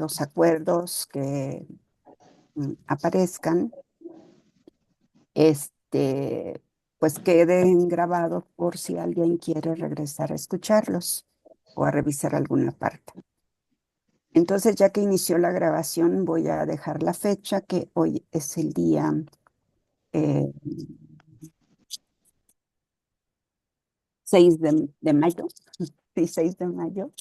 los acuerdos que aparezcan, este, pues queden grabados por si alguien quiere regresar a escucharlos o a revisar alguna parte. Entonces, ya que inició la grabación, voy a dejar la fecha, que hoy es el día eh, 6 de mayo, sí, 6 de mayo,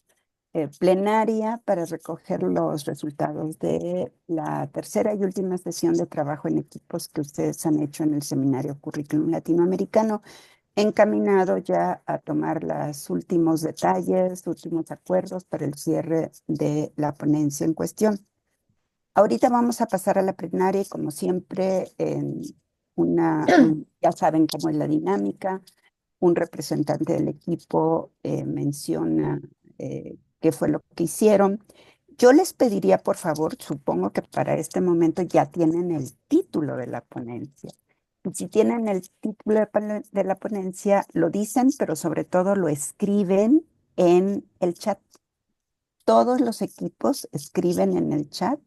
plenaria para recoger los resultados de la tercera y última sesión de trabajo en equipos que ustedes han hecho en el seminario Currículum Latinoamericano, encaminado ya a tomar los últimos detalles, últimos acuerdos para el cierre de la ponencia en cuestión. Ahorita vamos a pasar a la plenaria y como siempre, ya saben cómo es la dinámica. Un representante del equipo menciona qué fue lo que hicieron. Yo les pediría, por favor, supongo que para este momento ya tienen el título de la ponencia. Y si tienen el título de la ponencia, lo dicen, pero sobre todo lo escriben en el chat. Todos los equipos escriben en el chat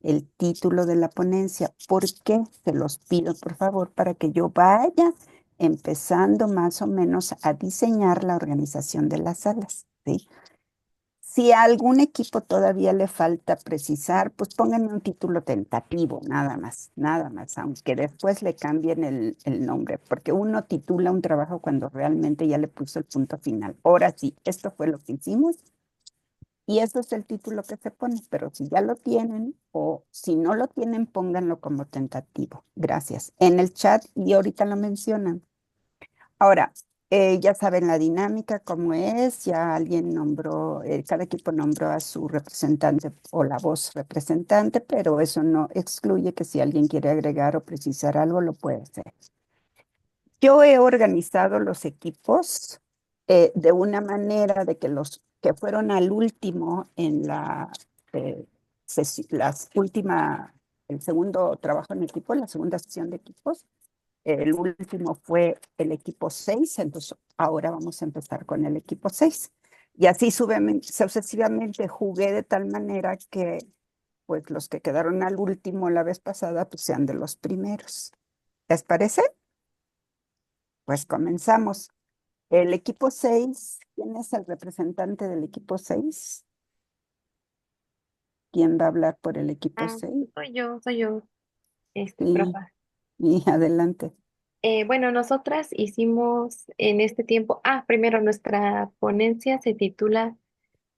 el título de la ponencia. ¿Por qué? Se los pido, por favor, para que yo vaya empezando más o menos a diseñar la organización de las salas, ¿sí? Si a algún equipo todavía le falta precisar, pues pónganme un título tentativo, nada más, aunque después le cambien el nombre, porque uno titula un trabajo cuando realmente ya le puso el punto final. Ahora sí, esto fue lo que hicimos y ese es el título que se pone, pero si ya lo tienen o si no lo tienen, pónganlo como tentativo. Gracias. En el chat y ahorita lo mencionan. Ahora, ya saben la dinámica, cómo es, ya alguien nombró, cada equipo nombró a su representante o la voz representante, pero eso no excluye que si alguien quiere agregar o precisar algo, lo puede hacer. Yo he organizado los equipos de una manera de que los que fueron al último en eh, las última, el segundo trabajo en equipo, la segunda sesión de equipos, el último fue el equipo 6, entonces ahora vamos a empezar con el equipo 6. Y así sucesivamente jugué de tal manera que pues los que quedaron al último la vez pasada pues sean de los primeros. ¿Les parece? Pues comenzamos. El equipo 6, ¿quién es el representante del equipo 6? ¿Quién va a hablar por el equipo Ah, 6? soy yo, Sí, profa. y adelante. Bueno, nosotras hicimos en este tiempo, primero nuestra ponencia se titula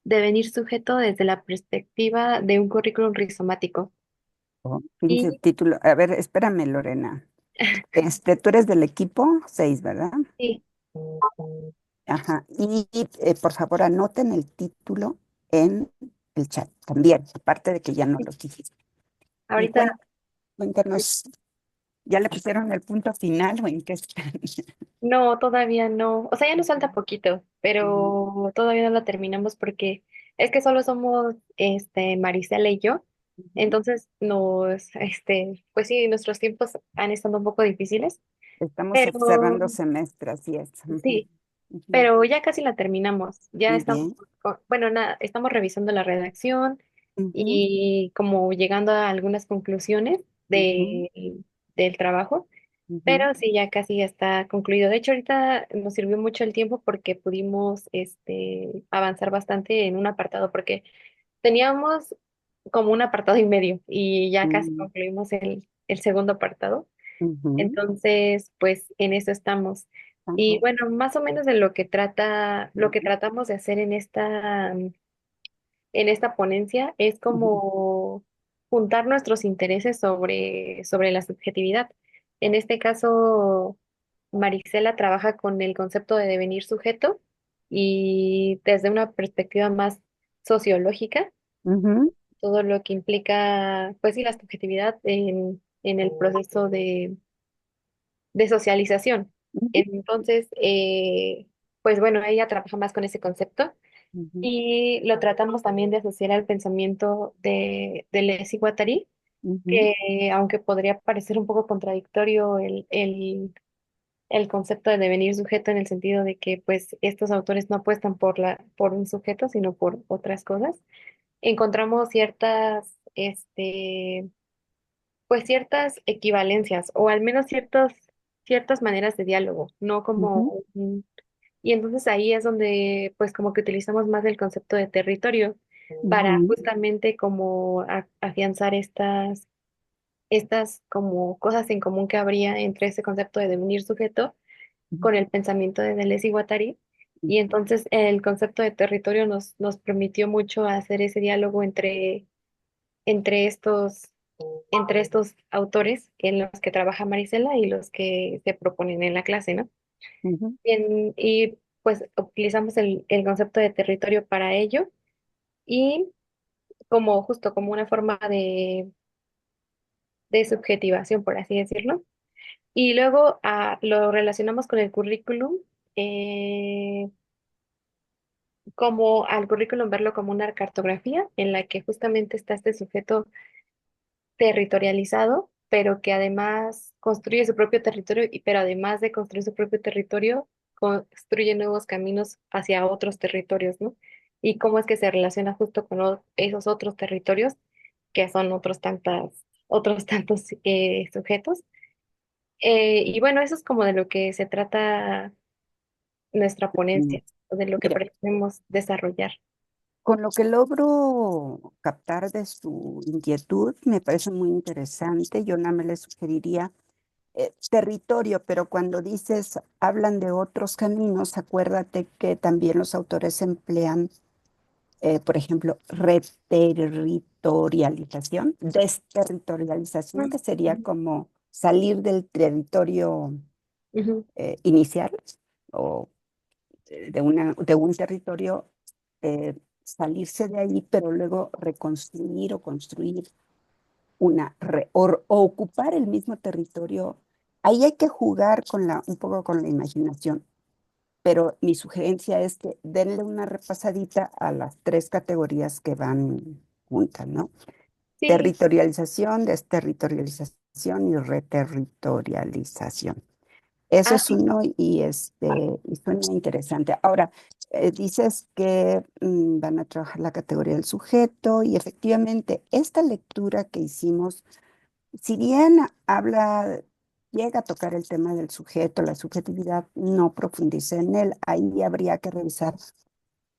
Devenir sujeto desde la perspectiva de un currículum rizomático. Oh, fíjense el Y título. A ver, espérame, Lorena. Tú eres del equipo 6, ¿verdad? sí, Ajá. Por favor anoten el título en el chat también, aparte de que ya no lo dijiste. Y ahorita cuéntanos, ¿ya le pusieron el punto final o en qué están? no, todavía no, o sea, ya nos falta poquito, Ujú, pero todavía no la terminamos porque es que solo somos, Marisela y yo, ujú. entonces pues sí, nuestros tiempos han estado un poco difíciles, Estamos pero cerrando semestre, así es. Ujú, sí. ujú. Pero ya casi la terminamos. Ya Muy estamos, bien. bueno, nada, estamos revisando la redacción Ujú, y como llegando a algunas conclusiones ujú, del trabajo, ujú, pero sí, ya casi ya está concluido. De hecho, ahorita nos sirvió mucho el tiempo porque pudimos avanzar bastante en un apartado, porque teníamos como un apartado y medio y ya casi ujú, concluimos el segundo apartado. ujú. Entonces, pues en eso estamos. Y Ajá, bueno, más o menos de lo que ujú, tratamos de hacer en esta ponencia es ujú, como juntar nuestros intereses sobre la subjetividad. En este caso, Marisela trabaja con el concepto de devenir sujeto y desde una perspectiva más sociológica, ujú, todo lo que implica, pues sí, la subjetividad en el proceso de socialización. ujú, Entonces, pues bueno, ella trabaja más con ese concepto ujú, y lo tratamos también de asociar al pensamiento de Deleuze y Guattari, ujú, que aunque podría parecer un poco contradictorio el concepto de devenir sujeto en el sentido de que pues estos autores no apuestan por un sujeto, sino por otras cosas. encontramos ciertas, pues ciertas equivalencias o al menos ciertas maneras de diálogo, no como, Ujú, y entonces ahí es donde pues como que utilizamos más el concepto de territorio para ujú, justamente como afianzar estas como cosas en común que habría entre ese concepto de devenir sujeto ujú, con el pensamiento de Deleuze y Guattari. Y entonces el concepto de territorio nos permitió mucho hacer ese diálogo entre estos, entre estos autores en los que trabaja Marisela y los que se proponen en la clase, ¿no? ujú, Y pues utilizamos el concepto de territorio para ello y como justo como una forma de subjetivación, por así decirlo. Y luego lo relacionamos con el currículum, eh, como al currículum verlo como una cartografía en la que justamente está este sujeto territorializado, pero que además construye su propio territorio, pero además de construir su propio territorio, construye nuevos caminos hacia otros territorios, ¿no? Y cómo es que se relaciona justo con esos otros territorios, que son otros tantos sujetos. Y bueno, eso es como de lo que se trata nuestra ujú. ponencia, o de lo que Mira, pretendemos desarrollar. con lo que logro captar de su inquietud, me parece muy interesante. Yo nada más le sugeriría territorio, pero cuando dices hablan de otros caminos, acuérdate que también los autores emplean, por ejemplo, reterritorialización, desterritorialización, Mm, que sería como salir del territorio ujú. inicial o de un territorio, salirse de ahí, pero luego reconstruir o construir o ocupar el mismo territorio. Ahí hay que jugar un poco con la imaginación, pero mi sugerencia es que denle una repasadita a las tres categorías que van juntas, ¿no? Sí, Territorialización, desterritorialización y reterritorialización. Eso es sí, uno y suena interesante. Ahora, dices que van a trabajar la categoría del sujeto y efectivamente esta lectura que hicimos, si bien llega a tocar el tema del sujeto, la subjetividad, no profundiza en él. Ahí habría que revisar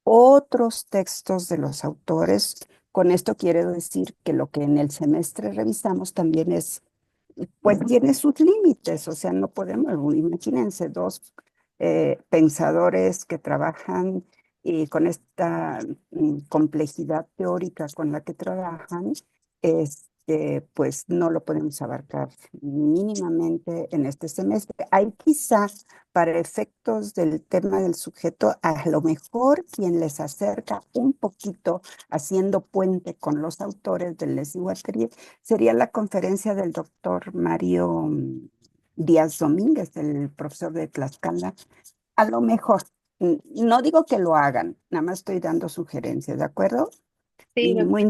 otros textos de los autores. Con esto quiero decir que lo que en el semestre revisamos también pues tiene sus límites, o sea, no podemos, imagínense, dos pensadores que trabajan y con esta complejidad teórica con la que trabajan, pues no lo podemos abarcar mínimamente en este semestre. Hay quizás para efectos del tema del sujeto, a lo mejor quien les acerca un poquito haciendo puente con los autores del Les Iguatrie sería la conferencia del doctor Mario Díaz Domínguez, el profesor de Tlaxcala. A lo mejor, no digo que lo hagan, nada más estoy dando sugerencias, ¿de acuerdo? sí, Y muy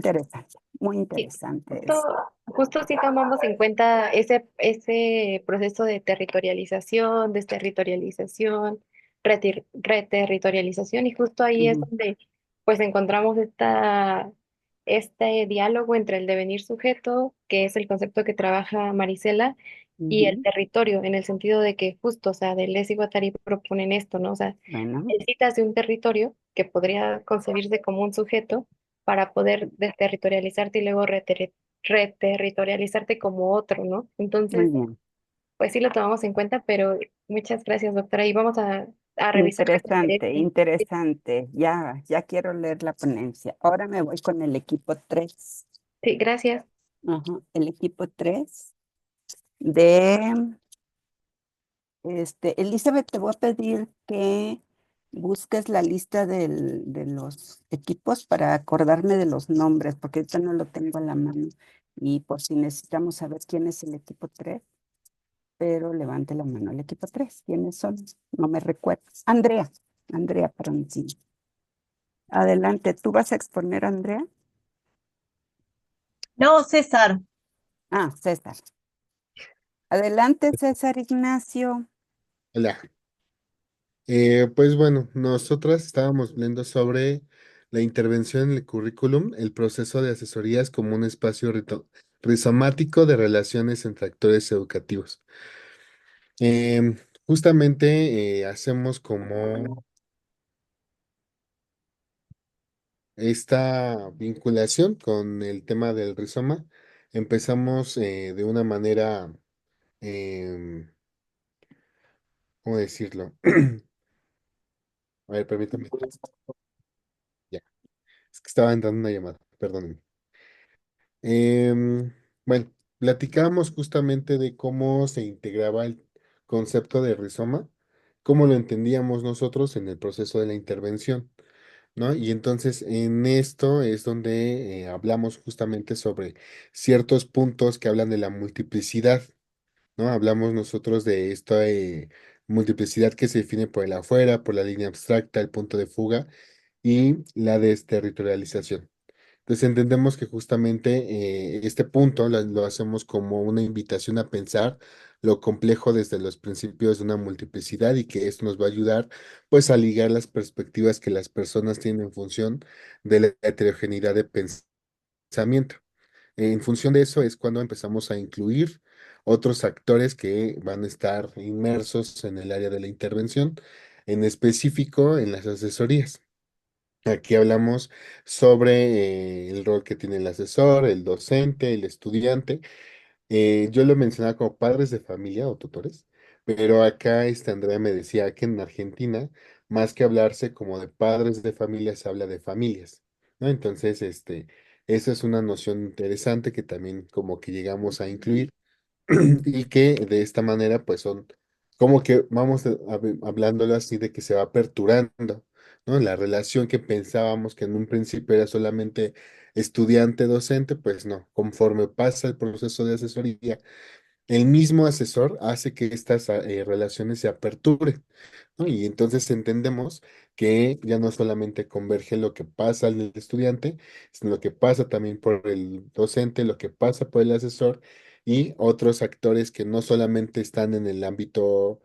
sí, interesante justo, es. justo sí tomamos en cuenta ese proceso de territorialización, desterritorialización, reterritorialización, y justo ahí es Ujú, donde pues encontramos este diálogo entre el devenir sujeto, que es el concepto que trabaja Marisela, y el ujú. territorio, en el sentido de que justo, o sea, Deleuze y Guattari proponen esto, ¿no? O sea, Bueno, necesitas de un territorio que podría concebirse como un sujeto para poder desterritorializarte y luego reterritorializarte como otro, ¿no? muy Entonces, bien. pues sí lo tomamos en cuenta, pero muchas gracias, doctora, y vamos a revisar qué te Interesante, parece. Sí, interesante. Ya quiero leer la ponencia. Ahora me voy con el equipo 3. sí, gracias. Ajá, el equipo 3 de, Elizabeth, te voy a pedir que busques la lista de los equipos para acordarme de los nombres, porque ahorita no lo tengo a la mano. Y por si necesitamos saber quién es el equipo 3, pero levante la mano el equipo 3. ¿Quiénes son? No me recuerdo. Andrea Peroncini. Adelante, ¿tú vas a exponer, Andrea? No, César. Ah, César. Adelante, César Ignacio. Hola. Pues bueno, nosotras estábamos hablando sobre la intervención en el currículum, el proceso de asesorías como un espacio rizomático de relaciones entre actores educativos. Justamente hacemos como esta vinculación con el tema del rizoma. Empezamos de una manera, em, ¿cómo decirlo? A ver, permítame. Ya, es que estaba entrando una llamada, perdónenme. Bueno, platicábamos justamente de cómo se integraba el concepto de rizoma, cómo lo entendíamos nosotros en el proceso de la intervención, ¿no? Y entonces en esto es donde hablamos justamente sobre ciertos puntos que hablan de la multiplicidad, ¿no? Hablamos nosotros de esta multiplicidad que se define por el afuera, por la línea abstracta, el punto de fuga y la desterritorialización. Entonces entendemos que justamente este punto lo hacemos como una invitación a pensar lo complejo desde los principios de una multiplicidad y que esto nos va a ayudar pues a ligar las perspectivas que las personas tienen en función de la heterogeneidad de pensamiento. En función de eso es cuando empezamos a incluir otros actores que van a estar inmersos en el área de la intervención, en específico en las asesorías. Aquí hablamos sobre el rol que tiene el asesor, el docente, el estudiante. Yo lo mencionaba como padres de familia o tutores, pero acá Andrea me decía que en Argentina, más que hablarse como de padres de familia, se habla de familias, ¿no? Entonces, esa es una noción interesante que también como que llegamos a incluir y que de esta manera pues son como que vamos hablándolo así de que se va aperturando, ¿no? La relación que pensábamos que en un principio era solamente estudiante-docente, pues no, conforme pasa el proceso de asesoría, el mismo asesor hace que estas relaciones se aperturen, ¿no? Y entonces entendemos que ya no solamente converge lo que pasa al estudiante, sino lo que pasa también por el docente, lo que pasa por el asesor y otros actores que no solamente están en el ámbito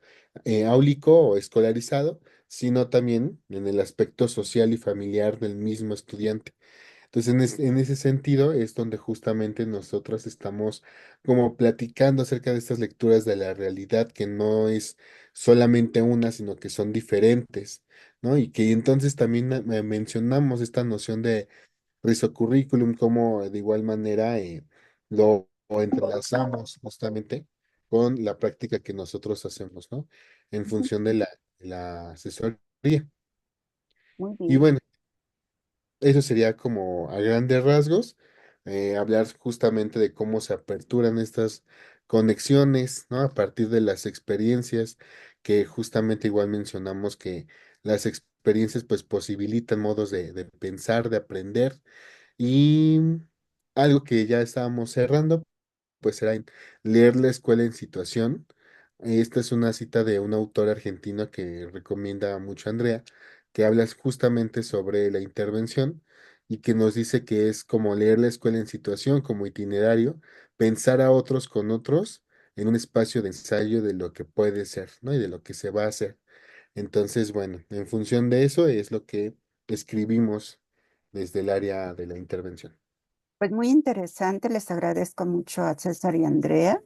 áulico o escolarizado, sino también en el aspecto social y familiar del mismo estudiante. Entonces, en ese sentido es donde justamente nosotros estamos como platicando acerca de estas lecturas de la realidad, que no es solamente una, sino que son diferentes, ¿no? Y que entonces también mencionamos esta noción de risocurrículum, como de igual manera lo entrelazamos justamente con la práctica que nosotros hacemos, ¿no? En Ujú. función de la asesoría. Muy Y bien. bueno, eso sería como a grandes rasgos, hablar justamente de cómo se aperturan estas conexiones, ¿no? A partir de las experiencias, que justamente igual mencionamos que las experiencias pues posibilitan modos de pensar, de aprender y algo que ya estábamos cerrando pues era leer La escuela en situación. Esta es una cita de un autor argentino que recomienda mucho Andrea, que habla justamente sobre la intervención y que nos dice que es como leer la escuela en situación, como itinerario, pensar a otros con otros en un espacio de ensayo de lo que puede ser, ¿no? Y de lo que se va a hacer. Entonces, bueno, en función de eso es lo que escribimos desde el área de la intervención. Pues muy interesante, les agradezco mucho a César y Andrea.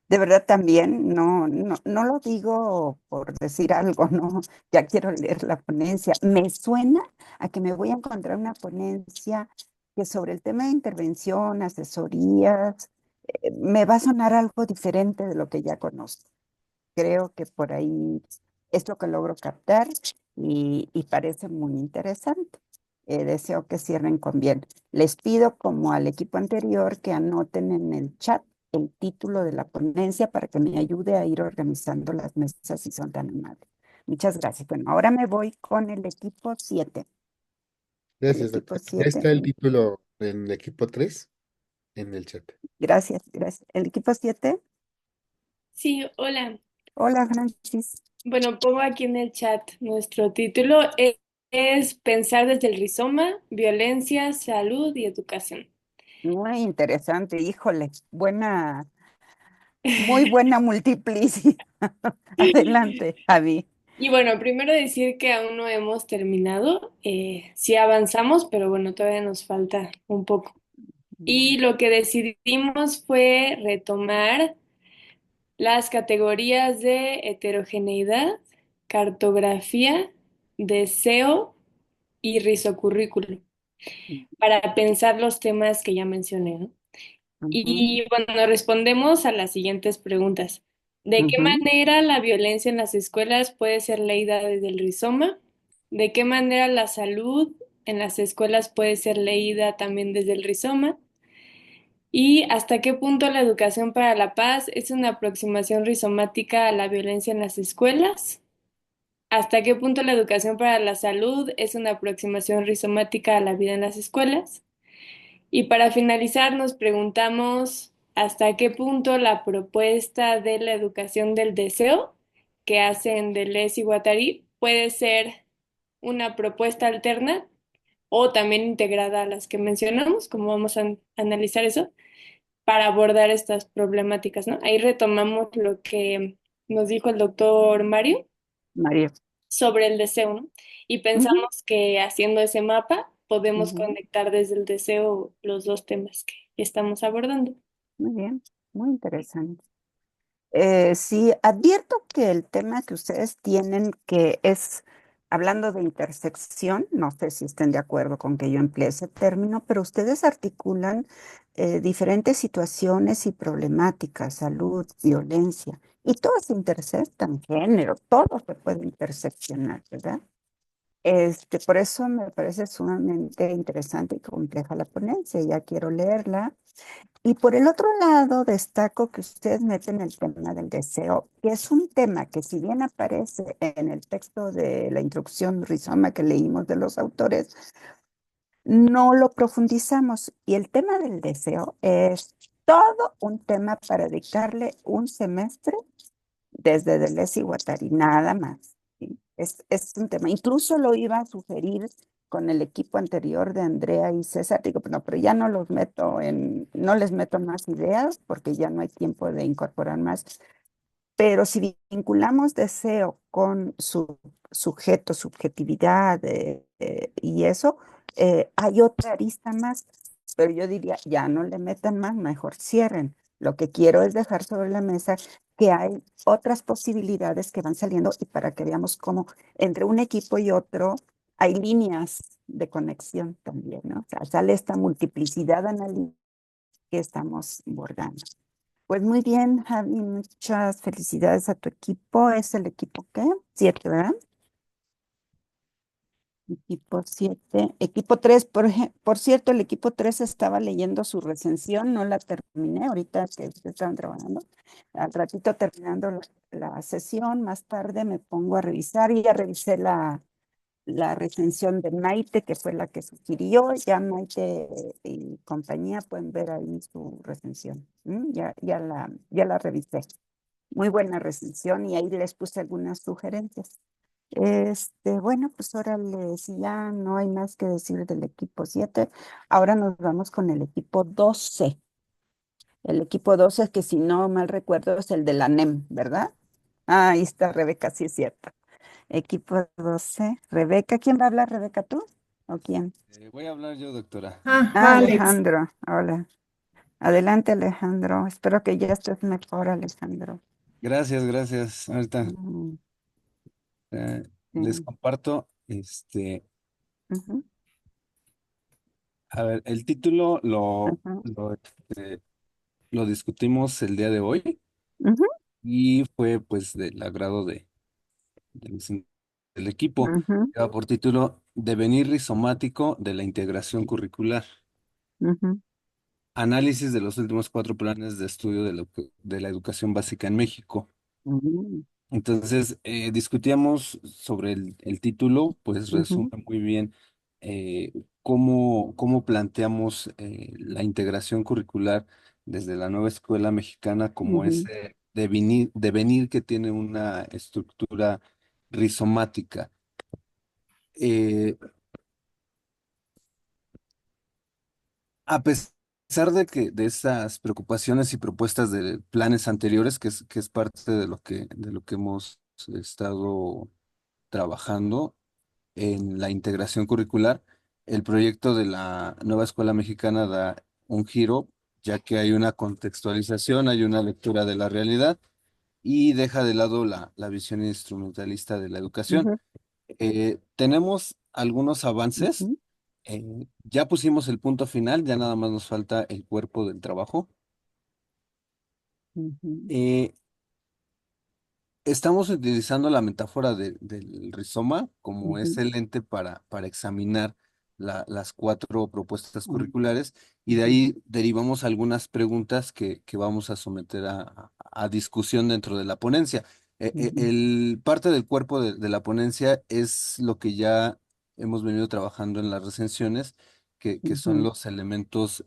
De verdad también, no lo digo por decir algo, no, ya quiero leer la ponencia. Me suena a que me voy a encontrar una ponencia que sobre el tema de intervención, asesorías, me va a sonar algo diferente de lo que ya conozco. Creo que por ahí es lo que logro captar y parece muy interesante. Deseo que cierren con bien. Les pido, como al equipo anterior, que anoten en el chat el título de la ponencia para que me ayude a ir organizando las mesas si son tan amables. Muchas gracias. Bueno, ahora me voy con el equipo 7. El Gracias, equipo doctora. Ya 7. está el título en el equipo 3 en el chat. Gracias, gracias. El equipo 7. Sí, hola. Hola, Francis. Bueno, pongo aquí en el chat. Nuestro título es Pensar desde el rizoma, violencia, salud y educación. Muy interesante, híjole, muy buena multiplicidad. Adelante, Javi. Y bueno, primero decir que aún no hemos terminado. Sí avanzamos, pero bueno, todavía nos falta un poco. Y lo que decidimos fue retomar las categorías de heterogeneidad, cartografía, deseo y risocurrículo para pensar los temas que ya mencioné, ¿no? Ujú, Y bueno, respondemos a las siguientes preguntas. ¿De qué ujú, manera la violencia en las escuelas puede ser leída desde el rizoma? ¿De qué manera la salud en las escuelas puede ser leída también desde el rizoma? ¿Y hasta qué punto la educación para la paz es una aproximación rizomática a la violencia en las escuelas? ¿Hasta qué punto la educación para la salud es una aproximación rizomática a la vida en las escuelas? Y para finalizar, nos preguntamos hasta qué punto la propuesta de la educación del deseo que hacen Deleuze y Guattari puede ser una propuesta alterna o también integrada a las que mencionamos, como vamos a analizar eso, para abordar estas problemáticas, ¿no? Ahí retomamos lo que nos dijo el doctor Mario María. sobre el deseo, ¿no? Y Ujú, pensamos que haciendo ese mapa podemos ujú, conectar desde el deseo los dos temas que estamos abordando. muy bien, muy interesante. Sí, advierto que el tema que ustedes tienen, que es hablando de intersección, no sé si estén de acuerdo con que yo emplee ese término, pero ustedes articulan diferentes situaciones y problemáticas, salud, violencia, y todos se intersectan, género, todo se puede interseccionar, ¿verdad? Por eso me parece sumamente interesante y compleja la ponencia, ya quiero leerla. Y por el otro lado, destaco que ustedes meten el tema del deseo, que es un tema que si bien aparece en el texto de la introducción rizoma que leímos de los autores, no lo profundizamos. Y el tema del deseo es todo un tema para dedicarle un semestre desde Deleuze y Guattari, nada más. ¿Sí? Es un tema. Incluso lo iba a sugerir con el equipo anterior de Andrea y César. Digo, no, pero ya no los meto no les meto más ideas porque ya no hay tiempo de incorporar más. Pero si vinculamos deseo con su sujeto, subjetividad y eso, hay otra arista más. Pero yo diría, ya no le metan más, mejor cierren. Lo que quiero es dejar sobre la mesa que hay otras posibilidades que van saliendo y para que veamos cómo entre un equipo y otro hay líneas de conexión también, ¿no? O sea, sale esta multiplicidad analítica que estamos abordando. Pues muy bien, Javi, muchas felicidades a tu equipo. ¿Es el equipo qué? Siete, ¿verdad? Equipo 7. Equipo 3, por cierto, el equipo 3 estaba leyendo su recensión, no la terminé ahorita que ustedes estaban trabajando. Al ratito terminando la sesión, más tarde me pongo a revisar y ya revisé la recensión de Maite, que fue la que sugirió. Ya Maite y compañía pueden ver ahí su recensión. Ya la revisé. Muy buena recensión y ahí les puse algunas sugerencias. Bueno, pues órale, si ya no hay más que decir del equipo 7, ahora nos vamos con el equipo 12. El equipo 12 que si no mal recuerdo es el de la NEM, ¿verdad? Ah, ahí está Rebeca, sí es cierto. Equipo 12. Rebeca, ¿quién va a hablar, Rebeca, tú? ¿O quién? Voy a hablar yo, doctora. Ah, Alex. Alejandro, hola. Adelante, Alejandro. Espero que ya estés mejor, Alejandro. Gracias, gracias. Ahorita Mm, les sí. comparto, Ujú, a ver, el título ujú, lo discutimos el día de hoy ujú, y fue pues del agrado del equipo. ujú, Lleva por título Devenir rizomático de la integración curricular. ujú, Análisis de los últimos 4 planes de estudio de la educación básica en México. ujú, Entonces, discutíamos sobre el título, pues resume ujú, muy bien eh, cómo planteamos la integración curricular desde la nueva escuela mexicana como ujú, ese devenir que tiene una estructura rizomática. Eh, a pesar de esas preocupaciones y propuestas de planes anteriores, que es parte de lo que hemos estado trabajando en la integración curricular. El proyecto de la nueva escuela mexicana da un giro, ya que hay una contextualización, hay una lectura de la realidad y deja de lado la visión instrumentalista de la educación. Ujú, Tenemos algunos avances. ujú, Ya pusimos el punto final, ya nada más nos falta el cuerpo del trabajo. ujú, Eh, Estamos utilizando la metáfora del rizoma como ujú, ese lente para examinar las cuatro propuestas ujú, curriculares y de ujú, ahí derivamos algunas preguntas que vamos a someter a discusión dentro de la ponencia. ujú, El parte del cuerpo de la ponencia es lo que ya hemos venido trabajando en las recensiones, que son ujú, los elementos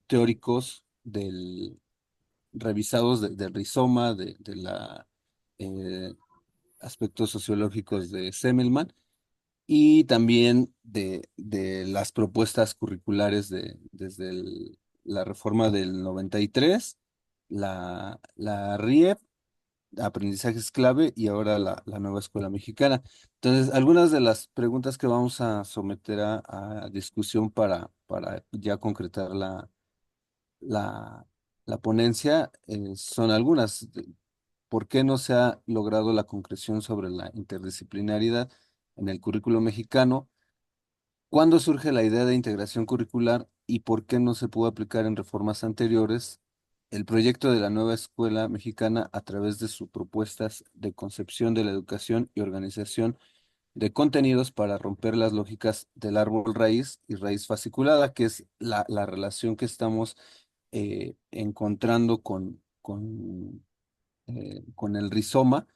teóricos revisados del rizoma, de la eh, aspectos sociológicos de Semmelman y también de las propuestas curriculares desde la reforma del 93, la RIEP, aprendizajes clave y ahora la nueva escuela mexicana. Entonces, algunas de las preguntas que vamos a someter a discusión para ya concretar la, la ponencia son algunas. ¿Por qué no se ha logrado la concreción sobre la interdisciplinariedad en el currículo mexicano? ¿Cuándo surge la idea de integración curricular y por qué no se pudo aplicar en reformas anteriores el proyecto de la nueva escuela mexicana a través de sus propuestas de concepción de la educación y organización de contenidos para romper las lógicas del árbol raíz y raíz fasciculada, que es la relación que estamos encontrando con el rizoma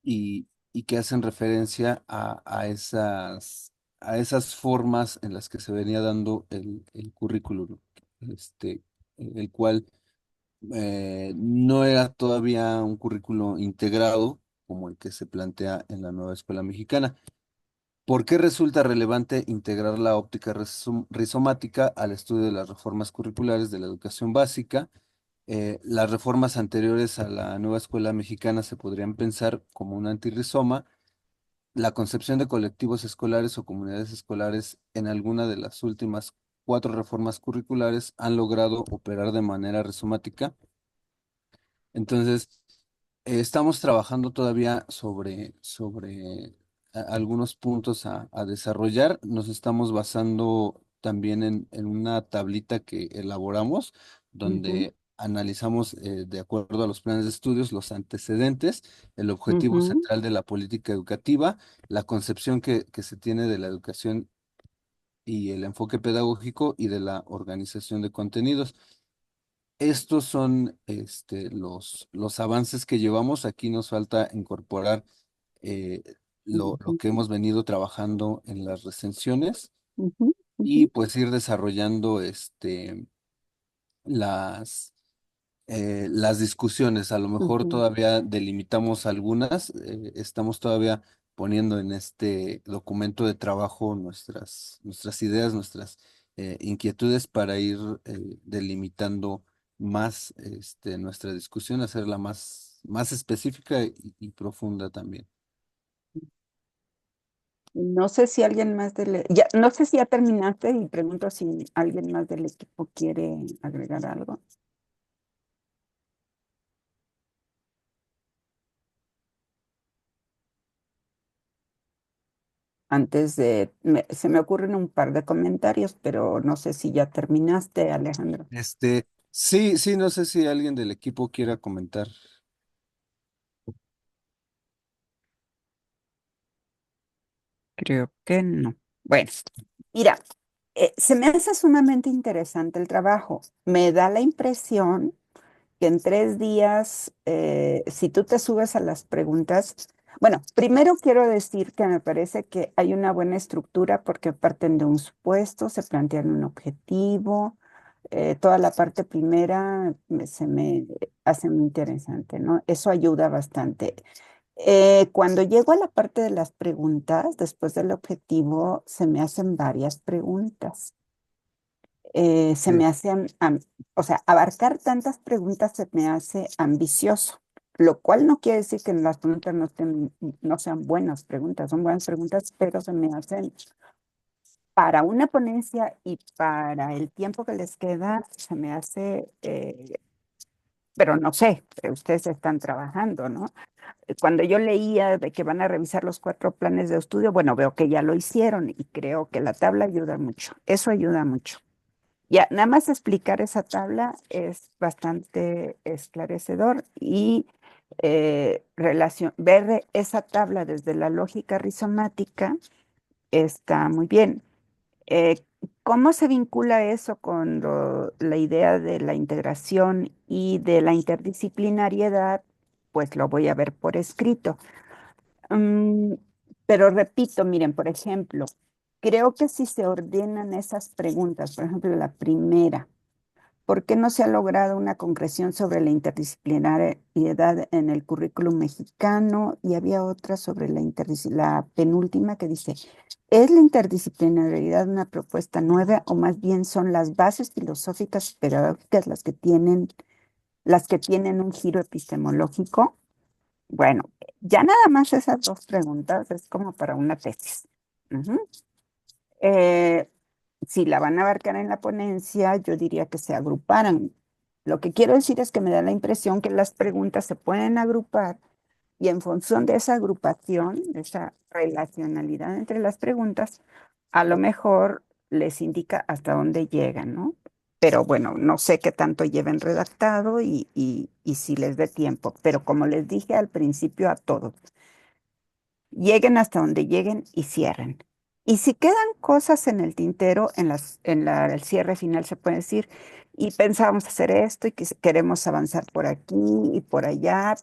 y que hacen referencia a esas formas en las que se venía dando el currículum, este, el cual no era todavía un currículo integrado como el que se plantea en la nueva escuela mexicana. ¿Por qué resulta relevante integrar la óptica rizomática al estudio de las reformas curriculares de la educación básica? Las reformas anteriores a la nueva escuela mexicana se podrían pensar como un antirrizoma. La concepción de colectivos escolares o comunidades escolares en alguna de las últimas cuatro reformas curriculares han logrado operar de manera rizomática. Entonces, estamos trabajando todavía sobre algunos puntos a desarrollar. Nos estamos basando también en una tablita que elaboramos, ujú, donde analizamos de acuerdo a los planes de estudios los antecedentes, el objetivo ujú, central de la política educativa, la concepción que se tiene de la educación y el enfoque pedagógico y de la organización de contenidos. Estos son los avances que llevamos. Aquí nos falta incorporar eh, lo ujú, que hemos venido trabajando en las recensiones ujú, y ujú, pues ir desarrollando las, las discusiones. A lo mejor ujú. todavía delimitamos algunas. Estamos todavía poniendo en este documento de trabajo nuestras ideas, nuestras inquietudes para ir delimitando más nuestra discusión, hacerla más específica y profunda también. No sé si alguien más ya, no sé si ya terminaste y pregunto si alguien más del equipo quiere agregar algo. Se me ocurren un par de comentarios, pero no sé si ya terminaste, Alejandro. Sí, sí, no sé si alguien del equipo quiera comentar. Creo que no. Bueno, mira, se me hace sumamente interesante el trabajo. Me da la impresión que en 3 días, si tú te subes a las preguntas, bueno, primero quiero decir que me parece que hay una buena estructura porque parten de un supuesto, se plantean un objetivo, toda la parte primera se me hace muy interesante, ¿no? Eso ayuda bastante. Cuando llego a la parte de las preguntas, después del objetivo, se me hacen varias preguntas. Se Sí, me hacen, o sea, abarcar tantas preguntas se me hace ambicioso. lo cual no quiere decir que las preguntas no sean buenas preguntas, son buenas preguntas, pero se me hacen para una ponencia y para el tiempo que les queda, se me hace, pero no sé, ustedes están trabajando, ¿no? Cuando yo leía de que van a revisar los 4 planes de estudio, bueno, veo que ya lo hicieron y creo que la tabla ayuda mucho. Eso ayuda mucho. Ya, nada más explicar esa tabla es bastante esclarecedor y ver esa tabla desde la lógica rizomática está muy bien. Eh, ¿Cómo se vincula eso con la idea de la integración y de la interdisciplinariedad? Pues lo voy a ver por escrito. Mm, pero repito, miren, por ejemplo, creo que si se ordenan esas preguntas, por ejemplo, la primera, ¿por qué no se ha logrado una concreción sobre la interdisciplinariedad en el currículum mexicano? Y había otra sobre la penúltima que dice, ¿es la interdisciplinariedad una propuesta nueva o más bien son las bases filosóficas y pedagógicas las que tienen un giro epistemológico? Bueno, ya nada más esas 2 preguntas es como para una tesis. Ujú. Eh, si la van a abarcar en la ponencia, yo diría que se agruparan. Lo que quiero decir es que me da la impresión que las preguntas se pueden agrupar y en función de esa agrupación, de esa relacionalidad entre las preguntas, a lo mejor les indica hasta dónde llegan, ¿no? Pero bueno, no sé qué tanto lleven redactado y si les dé tiempo. Pero como les dije al principio a todos, lleguen hasta donde lleguen y cierren. Y si quedan cosas en el tintero, el cierre final se puede decir, y pensamos hacer esto y que queremos avanzar por aquí y por allá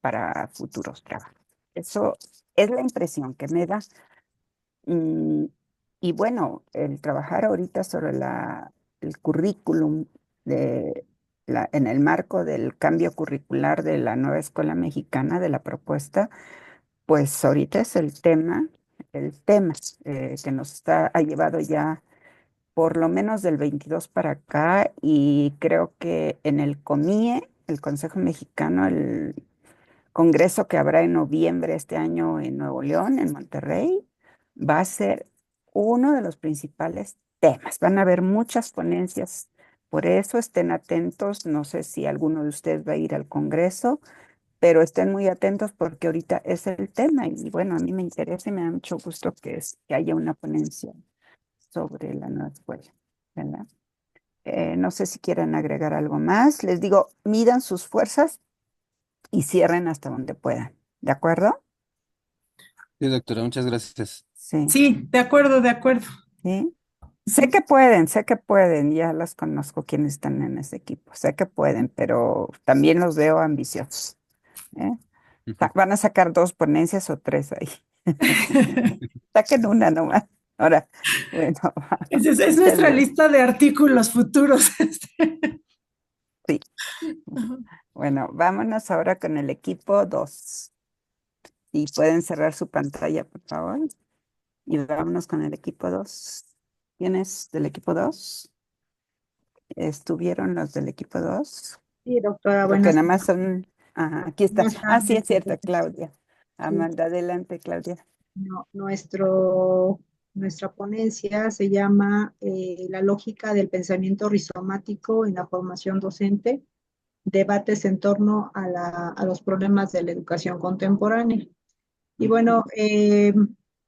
para futuros trabajos. Eso es la impresión que me da. Mm, y bueno, el trabajar ahorita sobre el currículum en el marco del cambio curricular de la nueva escuela mexicana, de la propuesta, pues ahorita es el tema que ha llevado ya por lo menos del 22 para acá y creo que en el COMIE, el Consejo Mexicano, el congreso que habrá en noviembre este año en Nuevo León, en Monterrey, va a ser uno de los principales temas. Van a haber muchas ponencias, por eso estén atentos. No sé si alguno de ustedes va a ir al congreso, pero estén muy atentos porque ahorita es el tema y bueno, a mí me interesa y me da mucho gusto que haya una ponencia sobre la nueva escuela, ¿verdad? No sé si quieren agregar algo más. Les digo, midan sus fuerzas y cierren hasta donde puedan. ¿De acuerdo? Sí, doctora, muchas gracias. Sí, Sí, de acuerdo, de acuerdo. sí. Ujú. Sé que pueden, ya las conozco quienes están en ese equipo, sé que pueden, pero también los veo ambiciosos, ¿eh? Ujú. Van a sacar 2 ponencias o 3 ahí. Saquen una nomás. Ahora, bueno, Es muchas nuestra gracias. lista de artículos futuros. Sí. Bueno, vámonos ahora con el equipo 2. Y pueden cerrar su pantalla, por favor. Y vámonos con el equipo 2. ¿Quiénes del equipo 2? ¿Estuvieron los del equipo 2? Sí, doctora, Porque nada más son... Ajá, aquí está. buenas Ah, sí, tardes. es cierto, Claudia. Sí, Amanda, adelante, Claudia. nuestra ponencia se llama La lógica del pensamiento rizomático en la formación docente, debates en torno a los problemas de la educación contemporánea. Y bueno,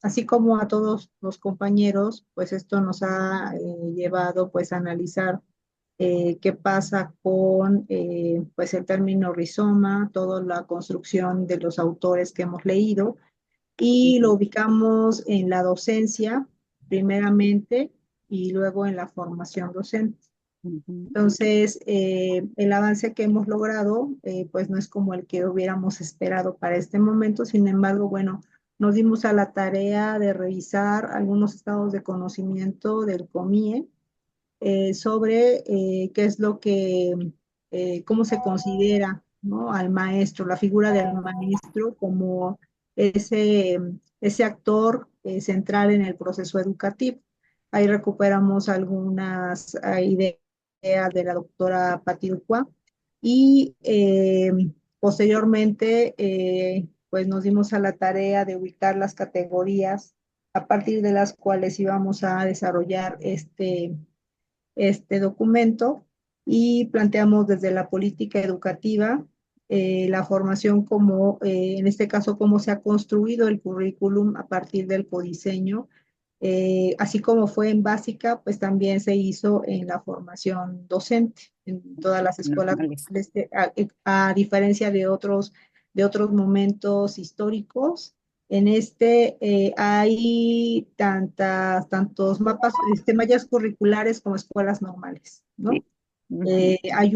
así como a todos los compañeros, pues esto nos ha llevado pues a analizar qué pasa con pues el término rizoma, toda la construcción de los autores que hemos leído y lo Ujú, ubicamos en la docencia primeramente y luego en la formación docente. ujú, Entonces, el avance que hemos logrado, pues no es como el que hubiéramos esperado para este momento. Sin embargo, bueno, nos dimos a la tarea de revisar algunos estados de conocimiento del COMIE sobre qué es lo que, cómo se considera, ¿no? Al maestro, la figura del maestro como ese, ese actor central en el proceso educativo. Ahí recuperamos algunas ideas de la doctora Pati Ucua y Posteriormente, pues nos dimos a la tarea de ubicar las categorías a partir de las cuales íbamos a desarrollar este documento y planteamos desde la política educativa la formación como, en este caso, cómo se ha construido el currículum a partir del codiseño. Así como fue en básica, pues también se hizo en la formación docente, en todas las escuelas, Normales. a diferencia de otros momentos históricos. En hay tantos mapas, mallas curriculares como escuelas normales, ¿no? Sí. Ujú. Hay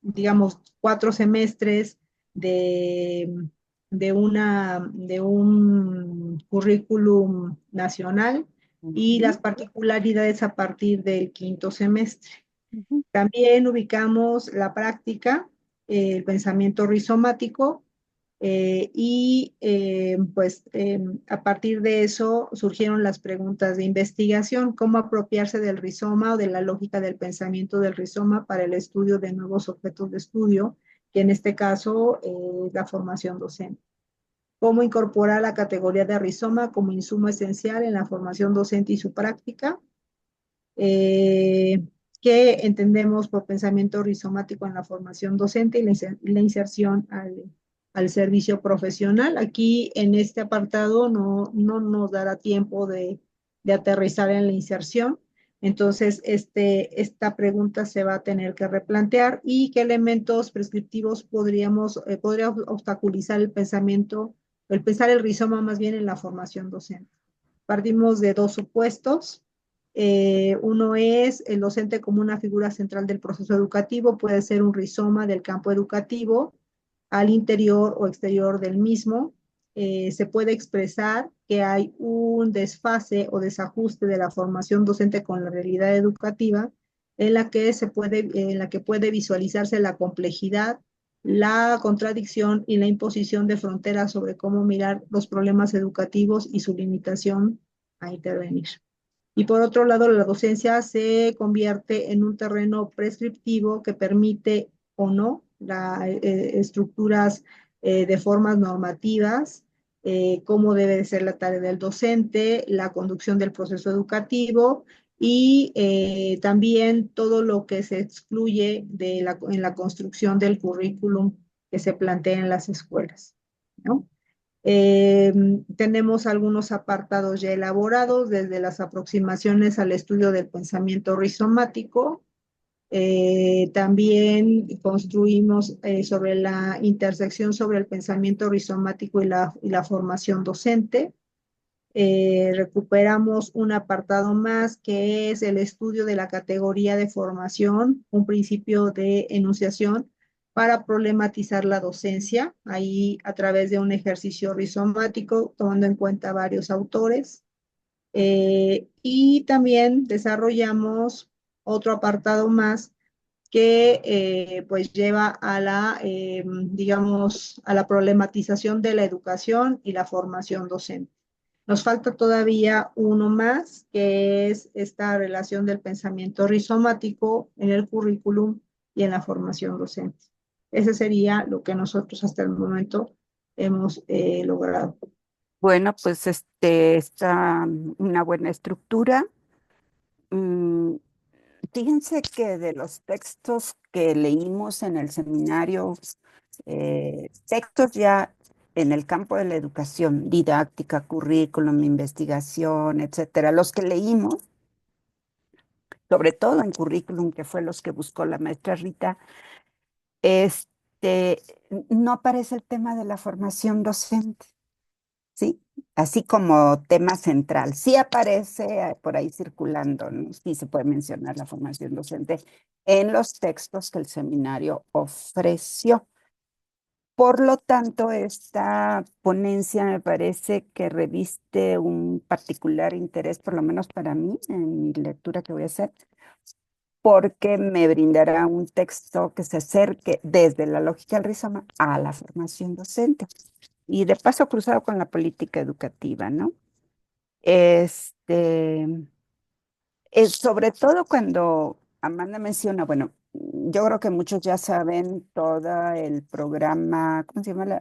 digamos, 4 semestres de, de un currículum nacional y Ujú. las particularidades a partir del quinto semestre. Ujú. También ubicamos la práctica, el pensamiento rizomático, pues a partir de eso surgieron las preguntas de investigación, cómo apropiarse del rizoma o de la lógica del pensamiento del rizoma para el estudio de nuevos objetos de estudio, que en este caso es la formación docente. Cómo incorporar la categoría de rizoma como insumo esencial en la formación docente y su práctica. Eh, ¿Qué entendemos por pensamiento rizomático en la formación docente y la inserción al servicio profesional? Aquí en este apartado no nos dará tiempo de aterrizar en la inserción. Entonces, esta pregunta se va a tener que replantear y qué elementos prescriptivos podría obstaculizar el pensar el rizoma más bien en la formación docente. Partimos de dos supuestos. Uno es el docente como una figura central del proceso educativo, puede ser un rizoma del campo educativo al interior o exterior del mismo. Se puede expresar que hay un desfase o desajuste de la formación docente con la realidad educativa en la que puede visualizarse la complejidad, la contradicción y la imposición de fronteras sobre cómo mirar los problemas educativos y su limitación a intervenir. Y por otro lado, la docencia se convierte en un terreno prescriptivo que permite o no estructuras de formas normativas, cómo debe de ser la tarea del docente, la conducción del proceso educativo y también todo lo que se excluye en la construcción del currículum que se plantea en las escuelas, ¿no? Eh, Tenemos algunos apartados ya elaborados, desde las aproximaciones al estudio del pensamiento rizomático. También construimos sobre la intersección sobre el pensamiento rizomático y la formación docente. Recuperamos un apartado más que es el estudio de la categoría de formación, un principio de enunciación para problematizar la docencia, ahí a través de un ejercicio rizomático, tomando en cuenta varios autores. Y también desarrollamos otro apartado más que pues lleva a digamos, a la problematización de la educación y la formación docente. Nos falta todavía uno más, que es esta relación del pensamiento rizomático en el currículum y en la formación docente. Ese sería lo que nosotros hasta el momento hemos logrado. Bueno, pues está una buena estructura. Mm, Fíjense que de los textos que leímos en el seminario, textos ya en el campo de la educación, didáctica, currículum, investigación, etcétera, los que leímos, sobre todo en currículum, que fue los que buscó la maestra Rita, este, no aparece el tema de la formación docente, ¿sí? Así como tema central. Sí aparece por ahí circulando, ¿no? Sí se puede mencionar la formación docente en los textos que el seminario ofreció. Por lo tanto, esta ponencia me parece que reviste un particular interés, por lo menos para mí, en mi lectura que voy a hacer, porque me brindará un texto que se acerque desde la lógica del rizoma a la formación docente. Y de paso cruzado con la política educativa, ¿no? Sobre todo cuando Amanda menciona, bueno, yo creo que muchos ya saben todo el programa, ¿cómo se llama?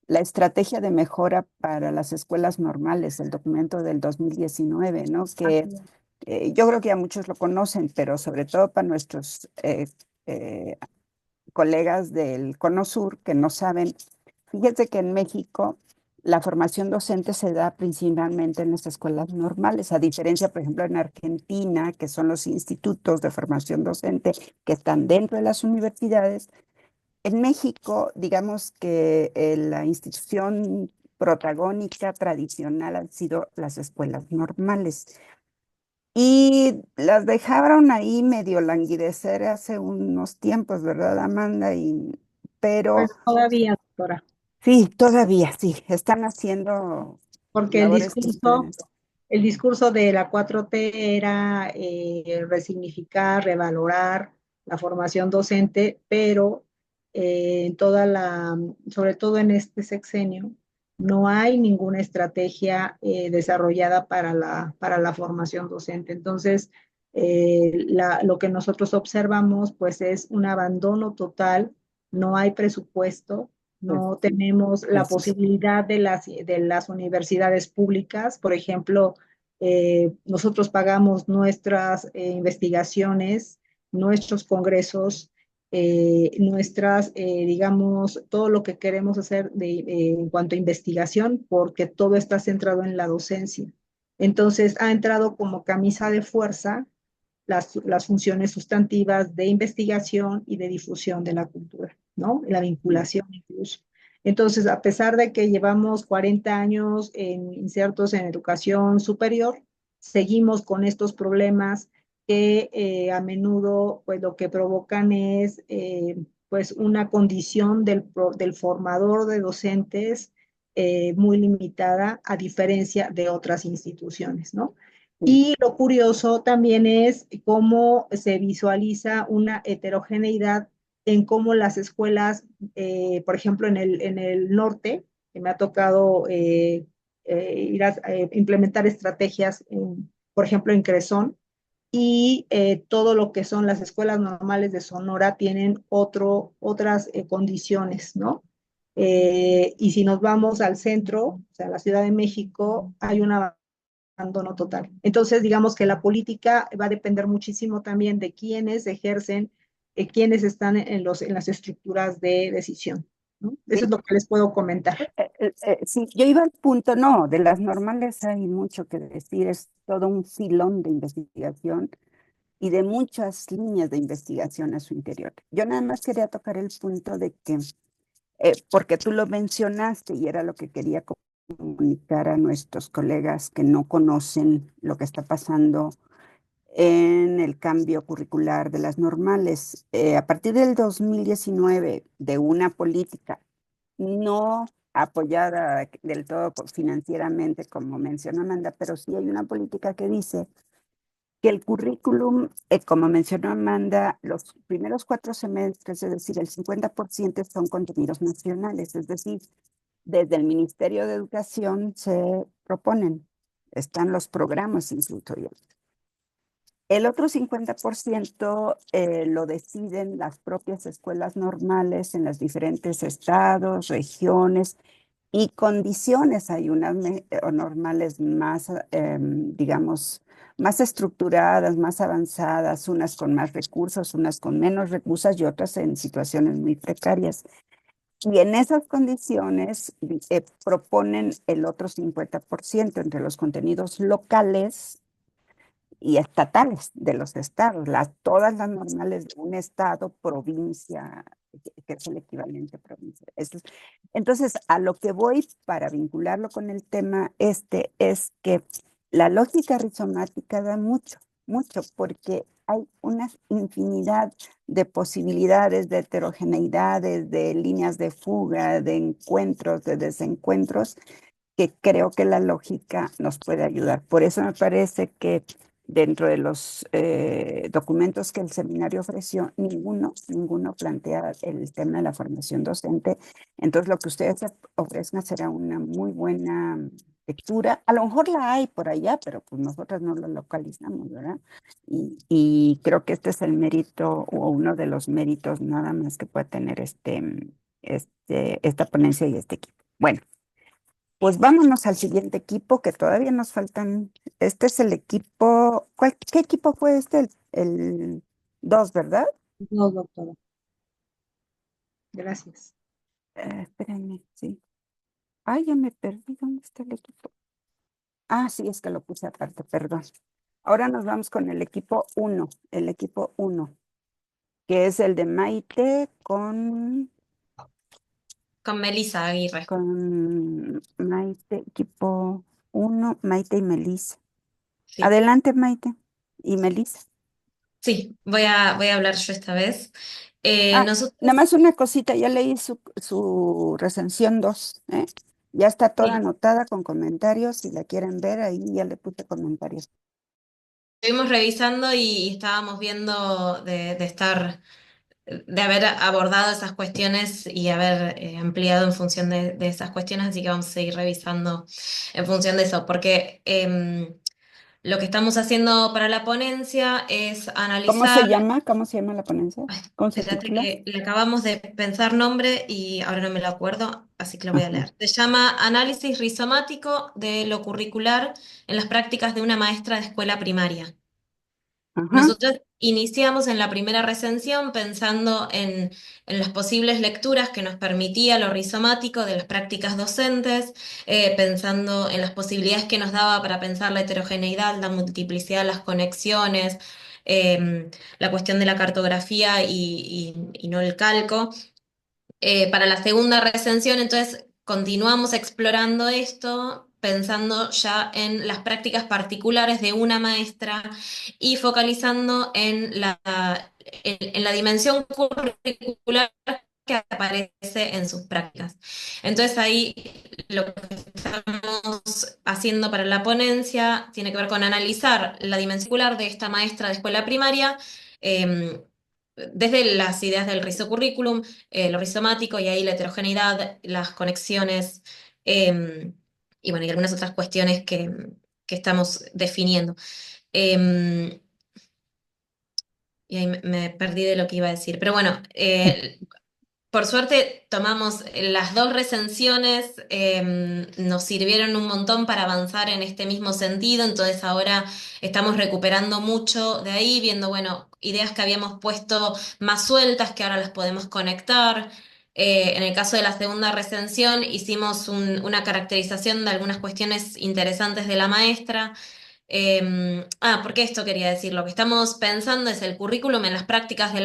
La estrategia de mejora para las escuelas normales, el documento del 2019, ¿no? Que Así es. yo creo que ya muchos lo conocen, pero sobre todo para nuestros eh, colegas del Cono Sur que no saben, fíjate que en México la formación docente se da principalmente en las escuelas normales, a diferencia, por ejemplo, en Argentina, que son los institutos de formación docente que están dentro de las universidades. En México, digamos que la institución protagónica tradicional han sido las escuelas normales. Y las dejaron ahí medio languidecer hace unos tiempos, ¿verdad, Amanda? Pero Pues todavía, doctora, sí, todavía sí, están haciendo porque labores tempranas. el discurso de la 4T era resignificar, revalorar la formación docente, pero sobre todo en este sexenio, no hay ninguna estrategia desarrollada para la formación docente. Entonces, lo que nosotros observamos, pues, es un abandono total, no hay presupuesto, Pues, no tenemos la eso es. posibilidad de las universidades públicas. Por ejemplo, nosotros pagamos nuestras investigaciones, nuestros congresos, digamos, todo lo que queremos hacer en cuanto a investigación, porque todo está centrado en la docencia. Entonces, ha entrado como camisa de fuerza las funciones sustantivas de investigación y de difusión de la cultura, ¿no? La vinculación incluso. Entonces, a pesar de que llevamos 40 años insertos en educación superior, seguimos con estos problemas que a menudo pues lo que provocan es pues una condición del formador de docentes muy limitada a diferencia de otras instituciones, ¿no? Sí. Y lo curioso también es cómo se visualiza una heterogeneidad en cómo las escuelas, por ejemplo, en el norte, que me ha tocado implementar estrategias, por ejemplo, en Cresón, y todo lo que son las escuelas normales de Sonora tienen otras condiciones, ¿no? Y si nos vamos al centro, o sea, la Ciudad de México, hay una abandono total. Entonces, digamos que la política va a depender muchísimo también de quiénes ejercen, quiénes están en las estructuras de decisión, ¿no? Eso Sí, es lo que les puedo comentar. sí, yo iba al punto, no, de las normales hay mucho que decir, es todo un filón de investigación y de muchas líneas de investigación a su interior. Yo nada más quería tocar el punto de que, porque tú lo mencionaste y era lo que quería comunicar a nuestros colegas que no conocen lo que está pasando en el cambio curricular de las normales. A partir del 2019, de una política no apoyada del todo financieramente, como mencionó Amanda, pero sí hay una política que dice que el currículum, como mencionó Amanda, los primeros 4 semestres, es decir, el 50% son contenidos nacionales, es decir, desde el Ministerio de Educación se proponen, están los programas incluso ya. El otro 50% lo deciden las propias escuelas normales en los diferentes estados, regiones y condiciones. Hay unas normales más, digamos, más estructuradas, más avanzadas, unas con más recursos, unas con menos recursos y otras en situaciones muy precarias. Y en esas condiciones proponen el otro 50% entre los contenidos locales y estatales de los estados, todas las normales de un estado, provincia, que es el equivalente a provincia. Entonces, a lo que voy para vincularlo con el tema es que la lógica rizomática da mucho, mucho, porque hay una infinidad de posibilidades, de heterogeneidades, de líneas de fuga, de encuentros, de desencuentros, que creo que la lógica nos puede ayudar. Por eso me parece que dentro de los documentos que el seminario ofreció, ninguno plantea el tema de la formación docente. Entonces, lo que ustedes ofrezcan será una muy buena lectura. A lo mejor la hay por allá, pero pues nosotros no lo localizamos, ¿verdad? Y creo que este es el mérito o uno de los méritos nada más que puede tener esta ponencia y este equipo. Bueno, pues vámonos al siguiente equipo, que todavía nos faltan. Este es el equipo. ¿Qué equipo fue este? El 2, ¿verdad? No, doctora. Gracias. Espérenme, sí. Ay, ya me perdí. ¿Dónde está el equipo? Ah, sí, es que lo puse aparte, perdón. Ahora nos vamos con el equipo 1, que es el de Maite Con Melissa Aguirre. con Maite, equipo 1, Maite y Melissa. Sí, Adelante, Maite y Melissa. sí, voy a hablar yo esta vez. Nosotros, Nada más una cosita, ya leí su recensión 2, ¿eh? Ya está toda sí, anotada con comentarios, si la quieren ver, ahí ya le puse comentarios. estuvimos revisando y estábamos viendo de haber abordado esas cuestiones y haber ampliado en función de esas cuestiones, así que vamos a seguir revisando en función de eso, porque lo que estamos haciendo para la ponencia es ¿Cómo se analizar. llama? ¿Cómo se llama la ponencia? Ay, ¿Cómo se espérate titula? que le acabamos de pensar nombre y ahora no me lo acuerdo, así que lo voy a Ajá. leer. Se llama Análisis rizomático de lo curricular en las prácticas de una maestra de escuela primaria. Ajá. Nosotros iniciamos en la primera recensión pensando en las posibles lecturas que nos permitía lo rizomático de las prácticas docentes, pensando en las posibilidades que nos daba para pensar la heterogeneidad, la multiplicidad, las conexiones, la cuestión de la cartografía y no el calco. Para la segunda recensión, entonces, continuamos explorando esto, pensando ya en las prácticas particulares de una maestra y focalizando en la dimensión curricular que aparece en sus prácticas. Entonces ahí lo que estamos haciendo para la ponencia tiene que ver con analizar la dimensión curricular de esta maestra de escuela primaria, desde las ideas del rizocurrículum, lo rizomático y ahí la heterogeneidad, las conexiones, y bueno, y algunas otras cuestiones que estamos definiendo. Eh, y ahí me perdí de lo que iba a decir. Pero bueno, por suerte tomamos las dos recensiones, nos sirvieron un montón para avanzar en este mismo sentido, entonces ahora estamos recuperando mucho de ahí, viendo, bueno, ideas que habíamos puesto más sueltas que ahora las podemos conectar. En el caso de la segunda recensión hicimos una caracterización de algunas cuestiones interesantes de la maestra. Porque esto quería decir, lo que estamos pensando es el currículum en las prácticas de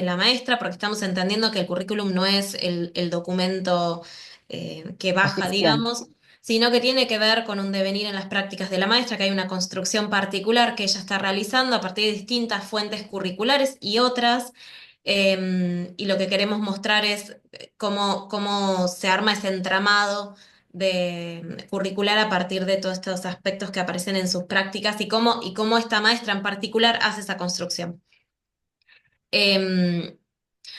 la maestra, porque estamos entendiendo que el currículum no es el documento que baja, Oficial. digamos, sino que tiene que ver con un devenir en las prácticas de la maestra, que hay una construcción particular que ella está realizando a partir de distintas fuentes curriculares y otras. Y lo que queremos mostrar es cómo se arma ese entramado de curricular a partir de todos estos aspectos que aparecen en sus prácticas y cómo esta maestra en particular hace esa construcción. Em,